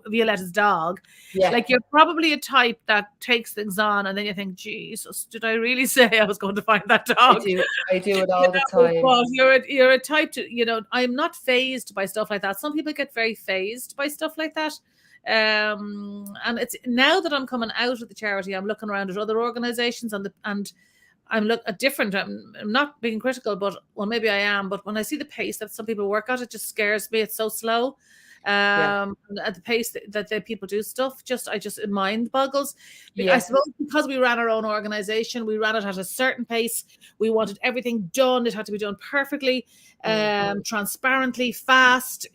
B: Violetta's dog.
A: yeah.
B: Like, you're probably a type that takes things on and then you think, Jesus, did I really say I was going to find that
A: I
B: dog?
A: do. I do it all the time.
B: But you're a type to, I'm not phased by stuff like that. Some people get very phased by stuff like that. And it's now that I'm coming out of the charity, I'm looking around at other organizations and I'm look at different. I'm not being critical, but well, maybe I am. But when I see the pace that some people work at, it just scares me. It's so slow.
A: Yeah.
B: At the pace that people do stuff, it mind boggles. I
A: Yeah.
B: suppose because we ran our own organization, we ran it at a certain pace. We wanted everything done. It had to be done perfectly, transparently, fast,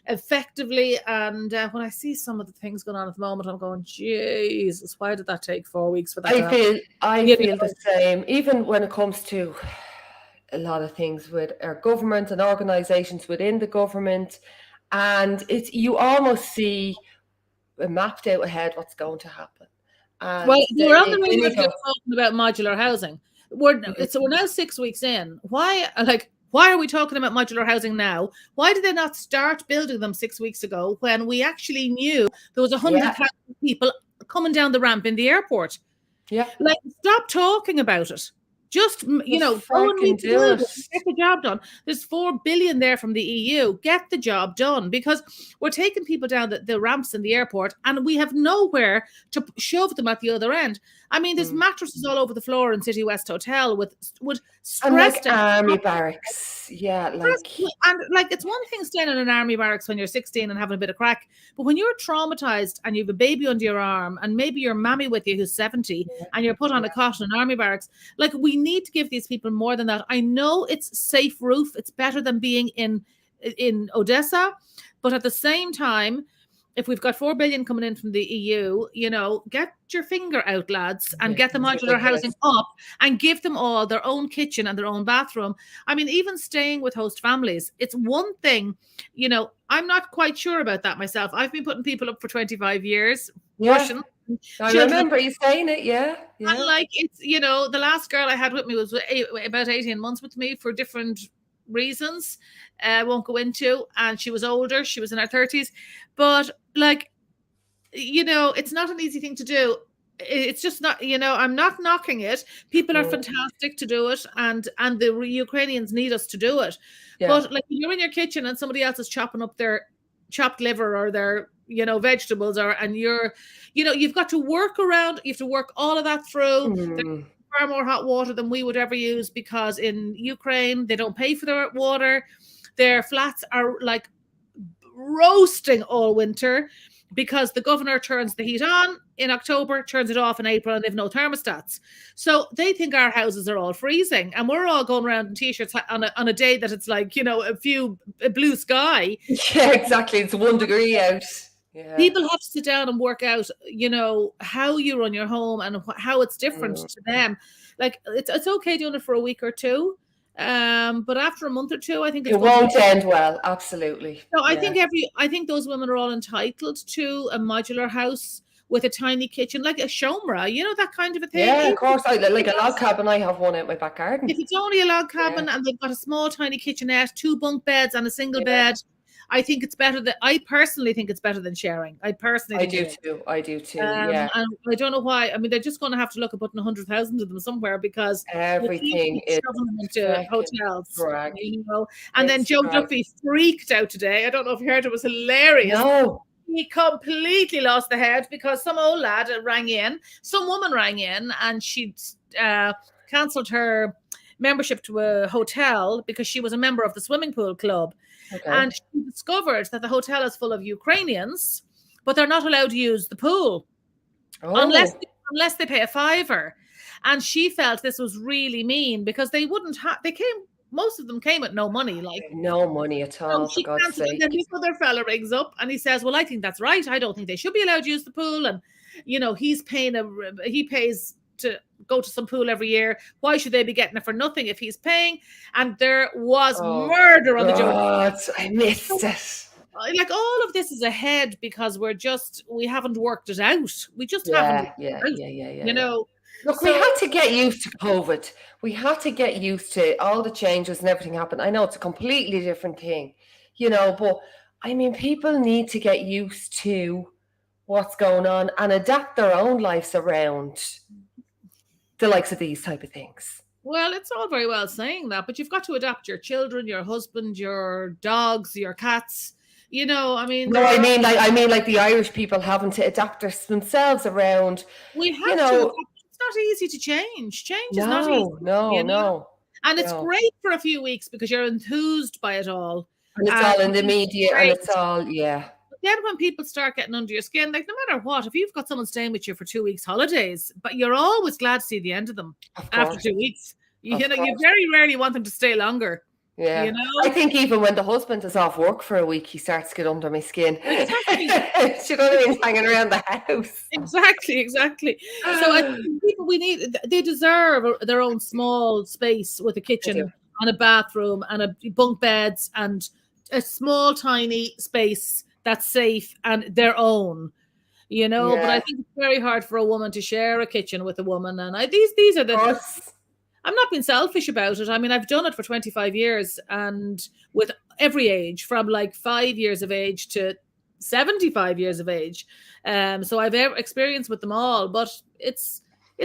B: effectively. And when I see some of the things going on at the moment, I'm going, Jesus, why did that take 4 weeks for that to happen?
A: I feel the same, even when it comes to a lot of things with our government and organizations within the government. And you almost see mapped out ahead what's going to happen. And
B: Well,
A: then
B: we're on the
A: then
B: radio
A: you go,
B: talking about modular housing. We're now 6 weeks in. Why are we talking about modular housing now? Why did they not start building them 6 weeks ago when we actually knew there was 100,000 people coming down the ramp in the airport?
A: yeah,
B: Like, stop talking about it. Just, go and meet the
A: do it.
B: get the job done. There's 4 billion there from the EU. Get the job done, because we're taking people down the ramps in the airport and we have nowhere to shove them at the other end. I mean, there's mattresses all over the floor in City West Hotel with
A: And like
B: stressed out.
A: army barracks. Yeah, like.
B: And like, it's one thing staying in an army barracks when you're 16 and having a bit of crack, but when you're traumatized and you have a baby under your arm and maybe your mammy with you who's 70 and you're put on a cot in an army barracks, like, we need to give these people more than that. I know it's safe roof. It's better than being in Odessa, but at the same time, if we've got 4 billion coming in from the EU, get your finger out, lads, and get the modular housing up and give them all their own kitchen and their own bathroom. I mean, even staying with host families, it's one thing, I'm not quite sure about that myself. I've been putting people up for 25 years.
A: Yeah.
B: Russian.
A: I remember you saying it, yeah.
B: And like, it's, the last girl I had with me was about 18 months with me for different reasons I won't go into, and she was older, she was in her 30s, but like, it's not an easy thing to do. It's just not, I'm not knocking it. People are fantastic to do it, and the Ukrainians need us to do it. But like, you're in your kitchen and somebody else is chopping up their chopped liver or their vegetables, and you've got to work around, you have to work all of that through. Far more hot water than we would ever use, because in Ukraine they don't pay for their water. Their flats are like roasting all winter because the governor turns the heat on in October, turns it off in April, and they've no thermostats. So they think our houses are all freezing, and we're all going around in t-shirts on a day that it's like, a blue sky.
A: Yeah, exactly. It's 1 degree out. Yeah.
B: People have to sit down and work out, how you run your home and how it's different to them. Like, it's okay doing it for a week or two, But after a month or two, I think
A: it won't end well. Absolutely.
B: No, I think those women are all entitled to a modular house with a tiny kitchen, like a shomra, that kind of a thing.
A: Yeah, of course. I like a log cabin. I have one out my back garden.
B: If it's only a log cabin and they've got a small, tiny kitchenette, 2 bunk beds and a single bed, I think it's better I personally think it's better than sharing. I do
A: too.
B: And I don't know why. I mean, they're just going to have to look at putting 100,000 of them somewhere because
A: everything is
B: into hotels.
A: Correct.
B: And then Joe Duffy freaked out today. I don't know if you heard, it was hilarious.
A: No.
B: He completely lost the head because some old lad rang in, some woman rang in, and she'd cancelled her membership to a hotel because she was a member of the swimming pool club. Okay. And she discovered that the hotel is full of Ukrainians, but they're not allowed to use the pool unless they pay a $5. And she felt this was really mean because they wouldn't have. Most of them came with no money,
A: no money at all. For God's sake.
B: And then this other fella rings up and he says, "Well, I think that's right. I don't think they should be allowed to use the pool." And he pays to go to some pool every year. Why should they be getting it for nothing if he's paying? And there was murder on the joke.
A: I missed it.
B: Like, all of this is ahead because we haven't worked it out. We just haven't.
A: Look, we had to get used to COVID. We had to get used to all the changes and everything happened. I know it's a completely different thing, but I mean, people need to get used to what's going on and adapt their own lives around the likes of these type of things.
B: Well, it's all very well saying that, but you've got to adapt your children, your husband, your dogs, your cats. I mean.
A: No, I mean like the Irish people having to adapt themselves around.
B: We have to. It's not easy to change. Change is not easy.
A: No.
B: And it's great for a few weeks because you're enthused by it all.
A: And it's all in the media and it's all,
B: But then when people start getting under your skin, like no matter what, if you've got someone staying with you for 2 weeks holidays, but you're always glad to see the end of them after 2 weeks. You very rarely want them to stay longer.
A: Yeah. I think even when the husband is off work for a week, he starts to get under my skin.
B: Exactly.
A: You know what I mean? Hanging around the house.
B: Exactly. So I think people they deserve their own small space with a kitchen and a bathroom and a bunk beds and a small, tiny space that's safe and their own. But I think it's very hard for a woman to share a kitchen with a woman. And these are the. I'm not being selfish about it. I mean, I've done it for 25 years and with every age, from like 5 years of age to 75 years of age. So I've experience with them all, but it's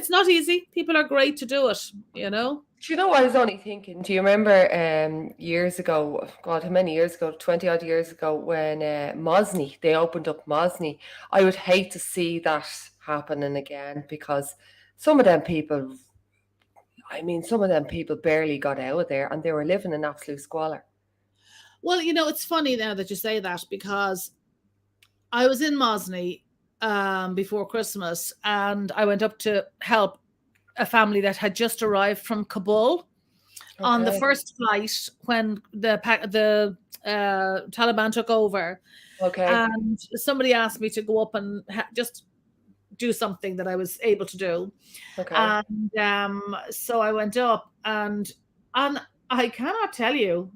B: not easy. People are great to do it, Do you know
A: what I was only thinking? Do you remember years ago, God, how many years ago, 20 odd years ago, when Mosney, they opened up Mosney? I would hate to see that happening again because some of them people barely got out of there and they were living in absolute squalor.
B: Well, it's funny now that you say that because I was in Mosney before Christmas and I went up to help a family that had just arrived from Kabul on the first flight when the Taliban took over.
A: Okay.
B: And somebody asked me to go up and just do something that I was able to do.
A: Okay.
B: And so I went up and I cannot tell you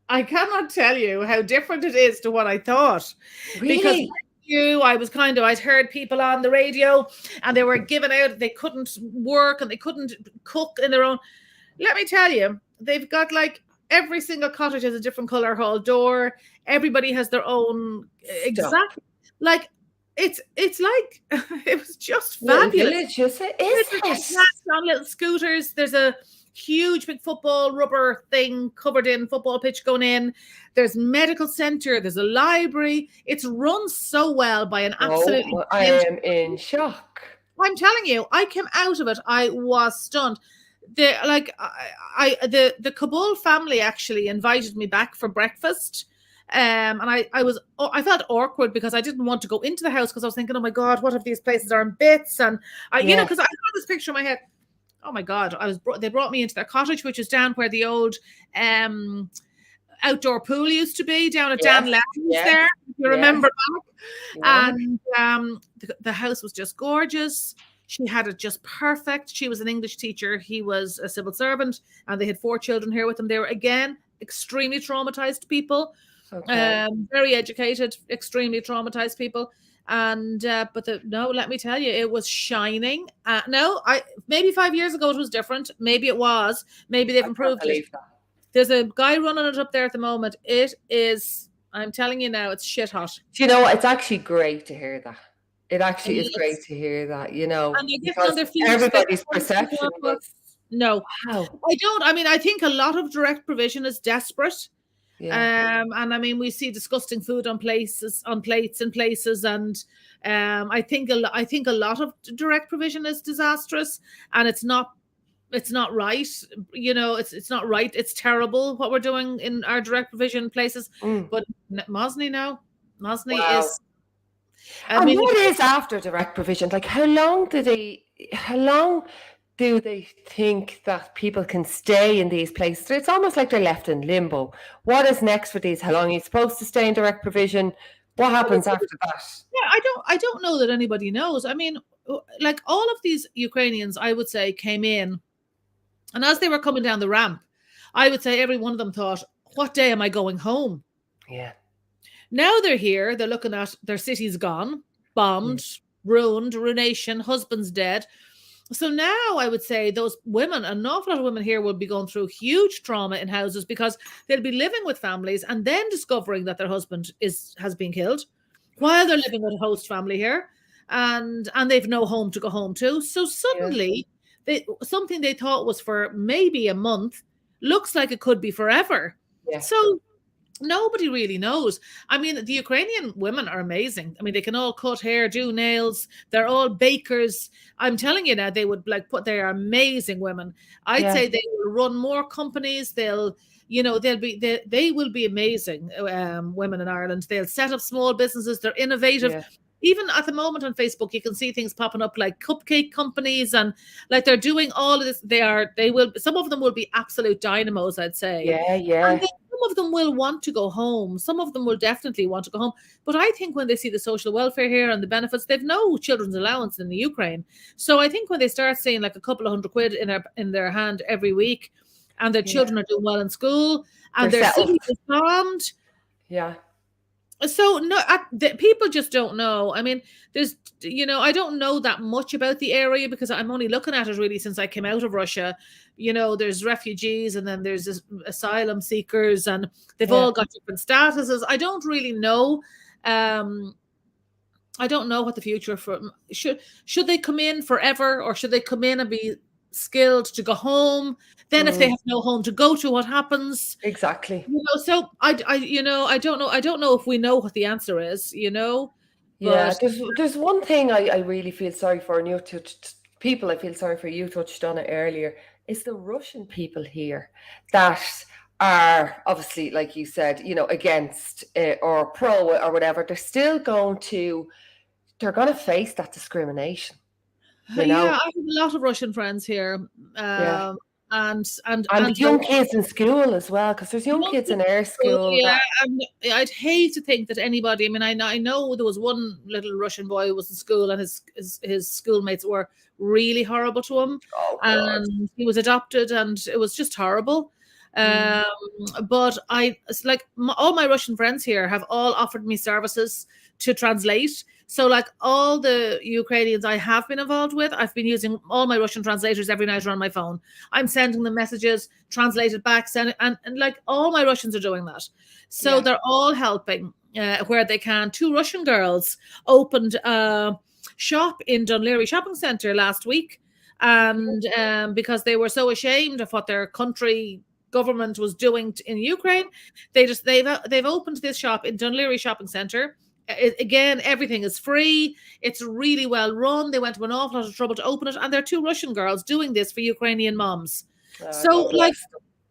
B: how different it is to what I thought.
A: Really?
B: Because I'd heard people on the radio and they were giving out they couldn't work and they couldn't cook in their own. Let me tell you, they've got like every single cottage has a different color hall door. Everybody has their own exactly like it's like it was just fabulous.
A: It's
B: on little scooters. There's a huge big football rubber thing covered in football pitch going in. There's medical center. There's a library. It's run so well by an absolutely.
A: I am in shock.
B: I'm telling you, I came out of it. I was stunned. The Kabul family actually invited me back for breakfast. And I felt awkward because I didn't want to go into the house because I was thinking, oh my God, what if these places are in bits? And because I had this picture in my head. Oh my God, they brought me into their cottage, which is down where the old outdoor pool used to be, down at Dan Lowndes there, if you remember back. And the house was just gorgeous. She had it just perfect. She was an English teacher. He was a civil servant, and they had 4 children here with them. They were, again, extremely traumatized people, very educated, extremely traumatized people. And no, let me tell you, it was shining. Maybe 5 years ago it was different. Maybe it was. Maybe they've improved it. There's a guy running it up there at the moment. It is, I'm telling you now, it's shit hot.
A: Do you know what? It's actually great to hear that. It actually is great to hear that, you know,
B: and
A: because everybody's perception was,
B: no.
A: Wow.
B: I think a lot of direct provision is desperate.
A: Yeah.
B: And I mean, we see disgusting food on plates in places, and I think a lot of direct provision is disastrous, and it's not right. You know, it's not right. It's terrible what we're doing in our direct provision places. But Mosney is.
A: And what is after direct provision? Like, how long do they think that people can stay in these places? It's almost like they're left in limbo. What is next for these? How long are you supposed to stay in direct provision? What happens after that?
B: Yeah, I don't know that anybody knows. I mean, like, all of these Ukrainians, I would say, came in, and as they were coming down the ramp, I would say every one of them thought, what day am I going home?
A: Yeah.
B: Now they're here, they're looking at their cities gone, bombed, ruined, ruination, husbands dead. So now I would say those women, an awful lot of women here will be going through huge trauma in houses, because they'll be living with families and then discovering that their husband has been killed while they're living with a host family here, and they've no home to go home to. So suddenly, something they thought was for maybe a month looks like it could be forever. Yeah. So nobody really knows. I mean, the Ukrainian women are amazing. I mean, they can all cut hair, do nails. They're all bakers. I'm telling you now, they are amazing women. I'd say they will run more companies. They will be amazing women in Ireland. They'll set up small businesses. They're innovative. Yeah. Even at the moment on Facebook, you can see things popping up like cupcake companies, and like they're doing all of this. Some of them will be absolute dynamos, I'd say.
A: Yeah.
B: And some of them will want to go home. Some of them will definitely want to go home. But I think when they see the social welfare here and the benefits, they've no children's allowance in the Ukraine. So I think when they start seeing like a couple of £100 in their hand every week, and their children are doing well in school, and their city is bombed.
A: Yeah.
B: So people just don't know. I mean, I don't know that much about the area, because I'm only looking at it really since I came out of Russia. You know, there's refugees, and then there's asylum seekers, and they've all got different statuses. I don't really know. I don't know what the future for should they come in forever, or should they come in and be skilled to go home? Then if they have no home to go to, what happens?
A: Exactly.
B: So I don't know. I don't know if we know what the answer is,
A: Yeah, there's one thing I really feel sorry for, and I feel sorry for, you touched on it earlier, is the Russian people here that are obviously, like you said, against or pro or whatever. They're going to face that discrimination.
B: Yeah, I have a lot of Russian friends here. And
A: young kids in school as well, because there's young kids in our school.
B: Yeah, and I'd hate to think that anybody. I mean, I know there was one little Russian boy who was in school, and his schoolmates were really horrible to him, and he was adopted, and it was just horrible. But all my Russian friends here have all offered me services to translate. So like all the Ukrainians I have been involved with, I've been using all my Russian translators every night on my phone. I'm sending them messages, translated back, and like all my Russians are doing that. So they're all helping where they can. 2 Russian girls opened a shop in Dunleary Shopping Centre last week, and because they were so ashamed of what their country government was doing in Ukraine, they've opened this shop in Dunleary Shopping Centre. Again, everything is free. It's really well run. They went to an awful lot of trouble to open it, and there are 2 Russian girls doing this for Ukrainian moms. So like,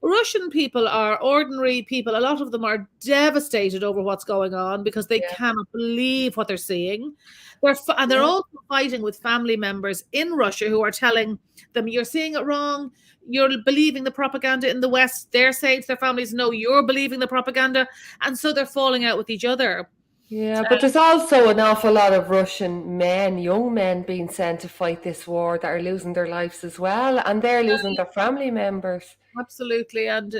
B: Russian people are ordinary people. A lot of them are devastated over what's going on, because they cannot believe what they're seeing. They're also fighting with family members in Russia who are telling them, you're seeing it wrong. You're believing the propaganda in the West. They're saying to their families, no, you're believing the propaganda. And so they're falling out with each other.
A: Yeah, but there's also an awful lot of Russian men, young men, being sent to fight this war that are losing their lives as well, and they're losing their family members.
B: Absolutely, and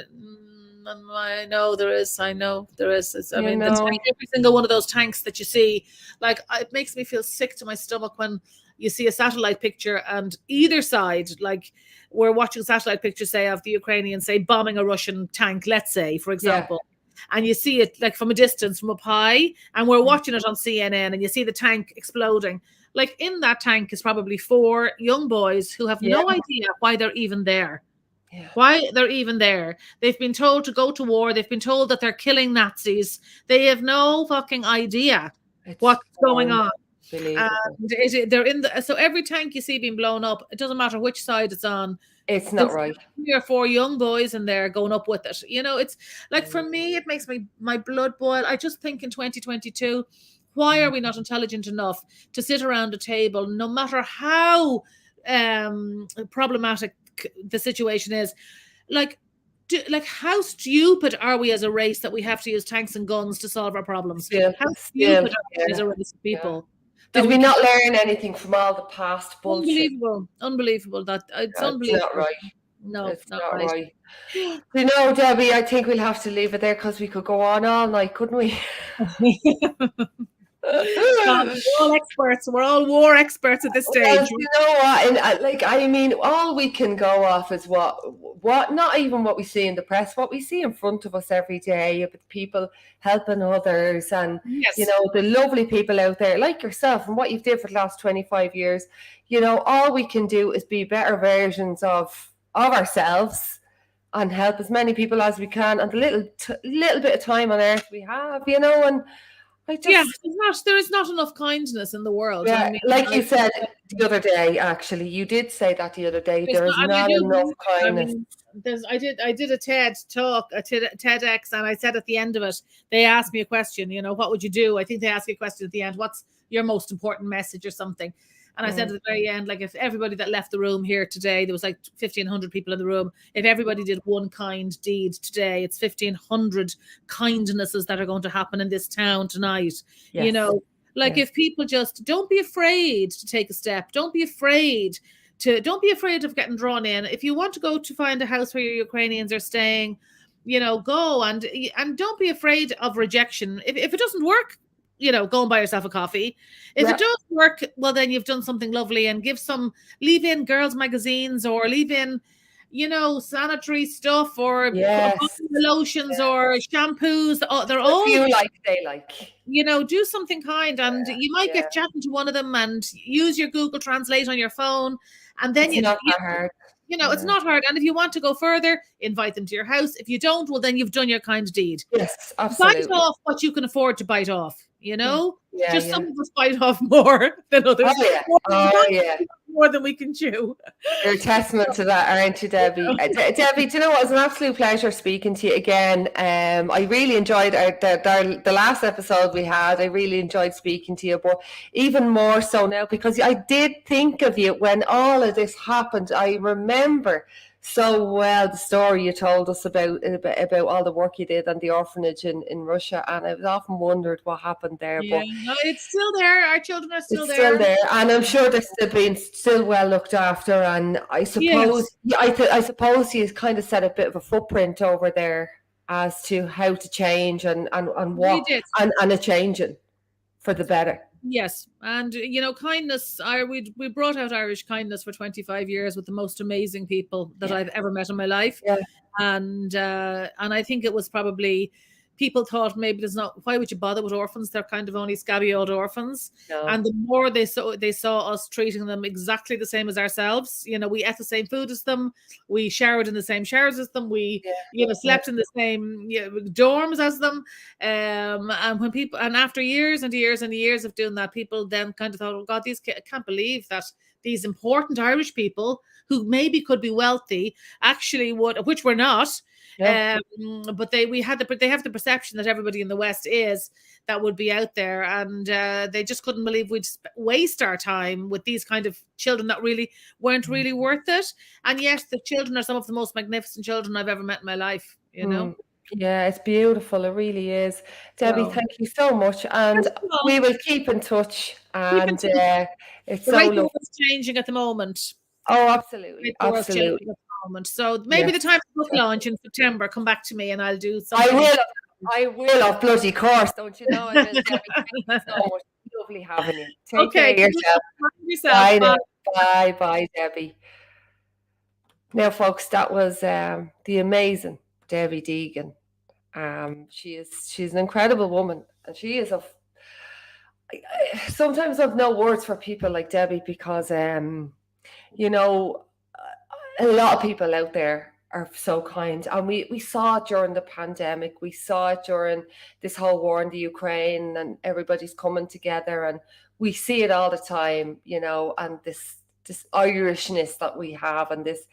B: I know there is. I know there is. I
A: You
B: mean,
A: know,
B: every single one of those tanks that you see, like it makes me feel sick to my stomach when you see a satellite picture and either side, like we're watching satellite pictures, say of the Ukrainians, say bombing a Russian tank, let's say, for
A: yeah,
B: example, and you see it like from a distance, from up high, and we're watching it on CNN, and you see the tank exploding. Like in that tank is probably 4 young boys who have
A: yeah,
B: no idea why they're even there.
A: yeah.
B: Why they're even there. They've been told to go to war. They've been told that they're killing Nazis. They have no fucking idea
A: It's
B: what's going on.
A: unbelievable.
B: They're in the so every tank you see being blown up, it doesn't matter which side it's on.
A: It's not
B: There's
A: right.
B: 3 or 4 young boys in there going up with it. You know, it's like for me, it makes my blood boil. I just think in 2022, why are we not intelligent enough to sit around a table, no matter how problematic the situation is? Like, how stupid are we as a race that we have to use tanks and guns to solve our problems?
A: Still,
B: How
A: still,
B: stupid are we as
A: yeah,
B: a race of
A: yeah.
B: people
A: Did
B: that
A: we
B: we can?
A: not learn anything from all the past bullshit?
B: Unbelievable. That it's
A: It's not
B: unbelievable.
A: right.
B: No,
A: It's
B: not
A: not
B: right.
A: right. You know, Debbie, I think we'll have to leave it there because we could go on all night, couldn't we?
B: God, we're all experts. We're all war experts at this
A: Well,
B: stage.
A: you know what? And like, I mean, all we can go off is what, not even what we see in the press, what we see in front of us every day with people helping others, and you
B: Yes.
A: know, the lovely people out there like yourself and what you've did for the last 25 years. You know, all we can do is be better versions of ourselves and help as many people as we can, and the little bit of time on earth we have, you know, and I
B: Yeah,
A: just.
B: there is not enough kindness in the world. I
A: Yeah,
B: mean,
A: like you said the other day, actually, you did say that the other day.
B: it's
A: There
B: not,
A: is
B: and I
A: not enough
B: do. I
A: kindness.
B: mean, I did a TED talk, a TEDx, and I said at the end of it, they asked me a question. You know, what would you do? I think they ask you a question at the end. What's your most important message or something? And I said at the very end, like, if everybody that left the room here today, there was like 1,500 people in the room. If everybody did one kind deed today, it's 1,500 kindnesses that are going to happen in this town tonight.
A: Yes.
B: You know, like
A: Yes.
B: if people just don't be afraid to take a step, don't be afraid of getting drawn in. If you want to go to find a house where your Ukrainians are staying, you know, go and don't be afraid of rejection. If it doesn't work, you know, go and buy yourself a coffee. If
A: Yeah.
B: it does work, well, then you've done something lovely, and leave in girls' magazines, or leave in, you know, sanitary stuff, or
A: Yes.
B: lotions, or shampoos. They're
A: If
B: all,
A: you like, they like.
B: you know, do something kind, and you might
A: Yeah.
B: get chatting to one of them, and use your Google Translate on your phone, and then
A: It's not that hard.
B: you know, it's not hard. And if you want to go further, invite them to your house. If you don't, well, then you've done your kind deed.
A: Yes,
B: Bite
A: absolutely.
B: off what you can afford to bite off, you know?
A: Yeah,
B: Just
A: yeah.
B: some of us bite off more than others.
A: Oh yeah. Oh yeah.
B: More than we can chew.
A: You're a testament to that, aren't you, Debbie? Debbie, do you know what? It was an absolute pleasure speaking to you again. I really enjoyed the last episode we had. I really enjoyed speaking to you, but even more so now because I did think of you when all of this happened. I remember so well the story you told us about all the work you did on the orphanage in Russia, and I've often wondered what happened there.
B: Yeah,
A: But
B: no, it's still there. Our children are still
A: it's
B: there.
A: still there, and I'm sure they're still being well looked after. And I suppose, I suppose you kind of set a bit of a footprint over there as to how to change and what and a changing for the better.
B: Yes, and you know, kindness. We brought out Irish kindness for 25 years with the most amazing people that I've ever met in my life.
A: Yeah.
B: And I think it was probably, people thought maybe there's not, why would you bother with orphans? They're kind of only scabby old orphans.
A: No.
B: And the more they saw us treating them exactly the same as ourselves. You know, we ate the same food as them, we showered in the same showers as them, we slept in the same dorms as them. And when people, and after years and years and years of doing that, people then kind of thought, oh God, I can't believe that these important Irish people who maybe could be wealthy actually would, which we're not. Yeah. But they have the perception that everybody in the West is, that would be out there, and they just couldn't believe we'd waste our time with these kind of children that really weren't really worth it. And yet the children are some of the most magnificent children I've ever met in my life, you know.
A: Yeah, it's beautiful. It really is. Debbie,
B: So,
A: thank you so much. And
B: thanks a lot.
A: we will keep in touch.
B: Keep in
A: And
B: touch.
A: it's
B: The
A: so
B: rate of the
A: lovely.
B: world's changing at the moment.
A: Oh,
B: The rate
A: absolutely.
B: of the world's changing
A: Absolutely.
B: at the moment. So maybe
A: Yes,
B: the time for book launch
A: definitely.
B: in September, come back to me and I'll do
A: I
B: something.
A: will. I will, of bloody course. Don't you know I will, Debbie? Thank you so much. Lovely having you. Take care
B: Okay,
A: of
B: good luck.
A: yourself.
B: Mind yourself.
A: Bye now.
B: Bye.
A: Bye. Bye, Debbie. Now, folks, that was the amazing Debbie Deegan. She's an incredible woman, and she is a. Sometimes I've no words for people like Debbie because you know, a lot of people out there are so kind, and we saw it during the pandemic. We saw it during this whole war in the Ukraine, and everybody's coming together, and we see it all the time, and this Irishness that we have, and this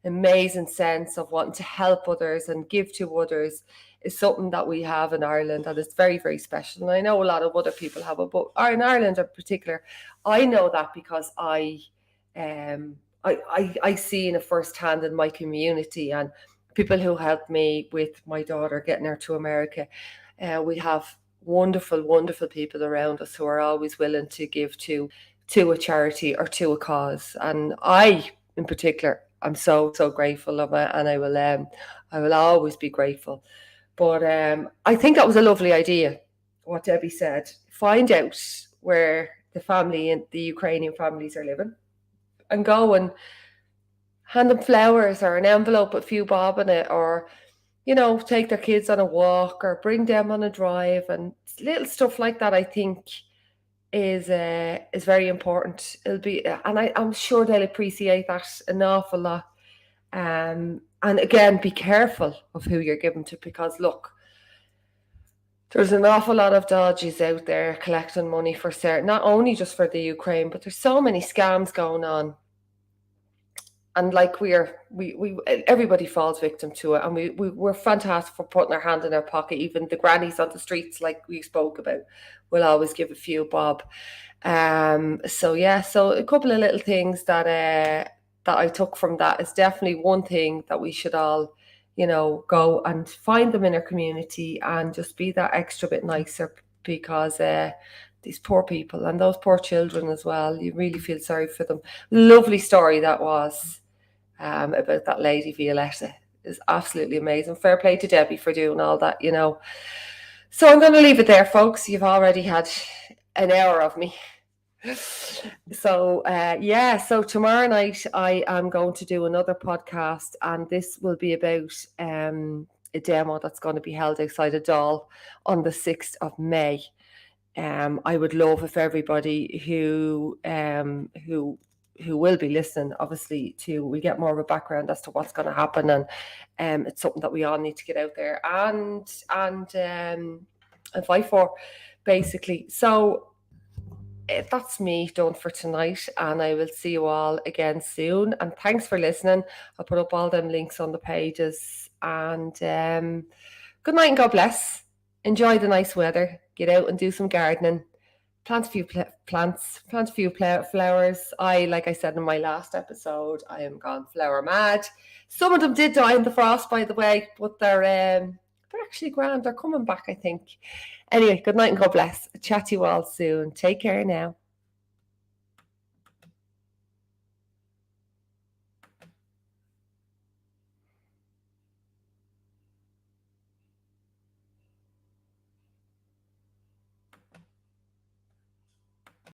A: amazing sense of wanting to help others and give to others is something that we have in Ireland, and it's very, very special. And I know a lot of other people have it, but in Ireland in particular, I know that because um I seen it firsthand in my community, and people who helped me with my daughter getting her to America. We have wonderful, wonderful people around us who are always willing to give to a charity or to a cause. And I, in particular, I'm so grateful of it, and I will always be grateful. But I think that was a lovely idea, what Debbie said. Find out where the family and the Ukrainian families are living, and go and hand them flowers or an envelope with a few bob in it, or take their kids on a walk or bring them on a drive, and little stuff like that. I think is very important. It'll be, and I'm sure they'll appreciate that an awful lot. And again, be careful of who you're giving to, because look, there's an awful lot of dodges out there collecting money for certain, not only just for the Ukraine, but there's so many scams going on. And like we everybody falls victim to it, and we're fantastic for putting our hand in our pocket. Even the grannies on the streets, like we spoke about, will always give a few bob. So yeah, so a couple of little things that I took from that is definitely one thing that we should all, go and find them in our community and just be that extra bit nicer, because these poor people and those poor children as well, you really feel sorry for them. Lovely story that was, about that lady Violetta. Is absolutely amazing. Fair play to Debbie for doing all that, So I'm going to leave it there, folks. You've already had an hour of me. So so tomorrow night I am going to do another podcast, and this will be about a demo that's going to be held outside a doll on the 6th of May. I would love if everybody who will be listening, obviously, we get more of a background as to what's going to happen, and it's something that we all need to get out there and fight for, basically. So that's me done for tonight, and I will see you all again soon. And thanks for listening. I'll put up all them links on the pages. And good night and God bless. Enjoy the nice weather. Get out and do some gardening. Plant a few plants. Plant a few flowers. Like I said in my last episode, I am gone flower mad. Some of them did die in the frost, by the way, but they're actually grand. They're coming back, I think. Anyway, good night and God bless. Chat to you all soon. Take care now.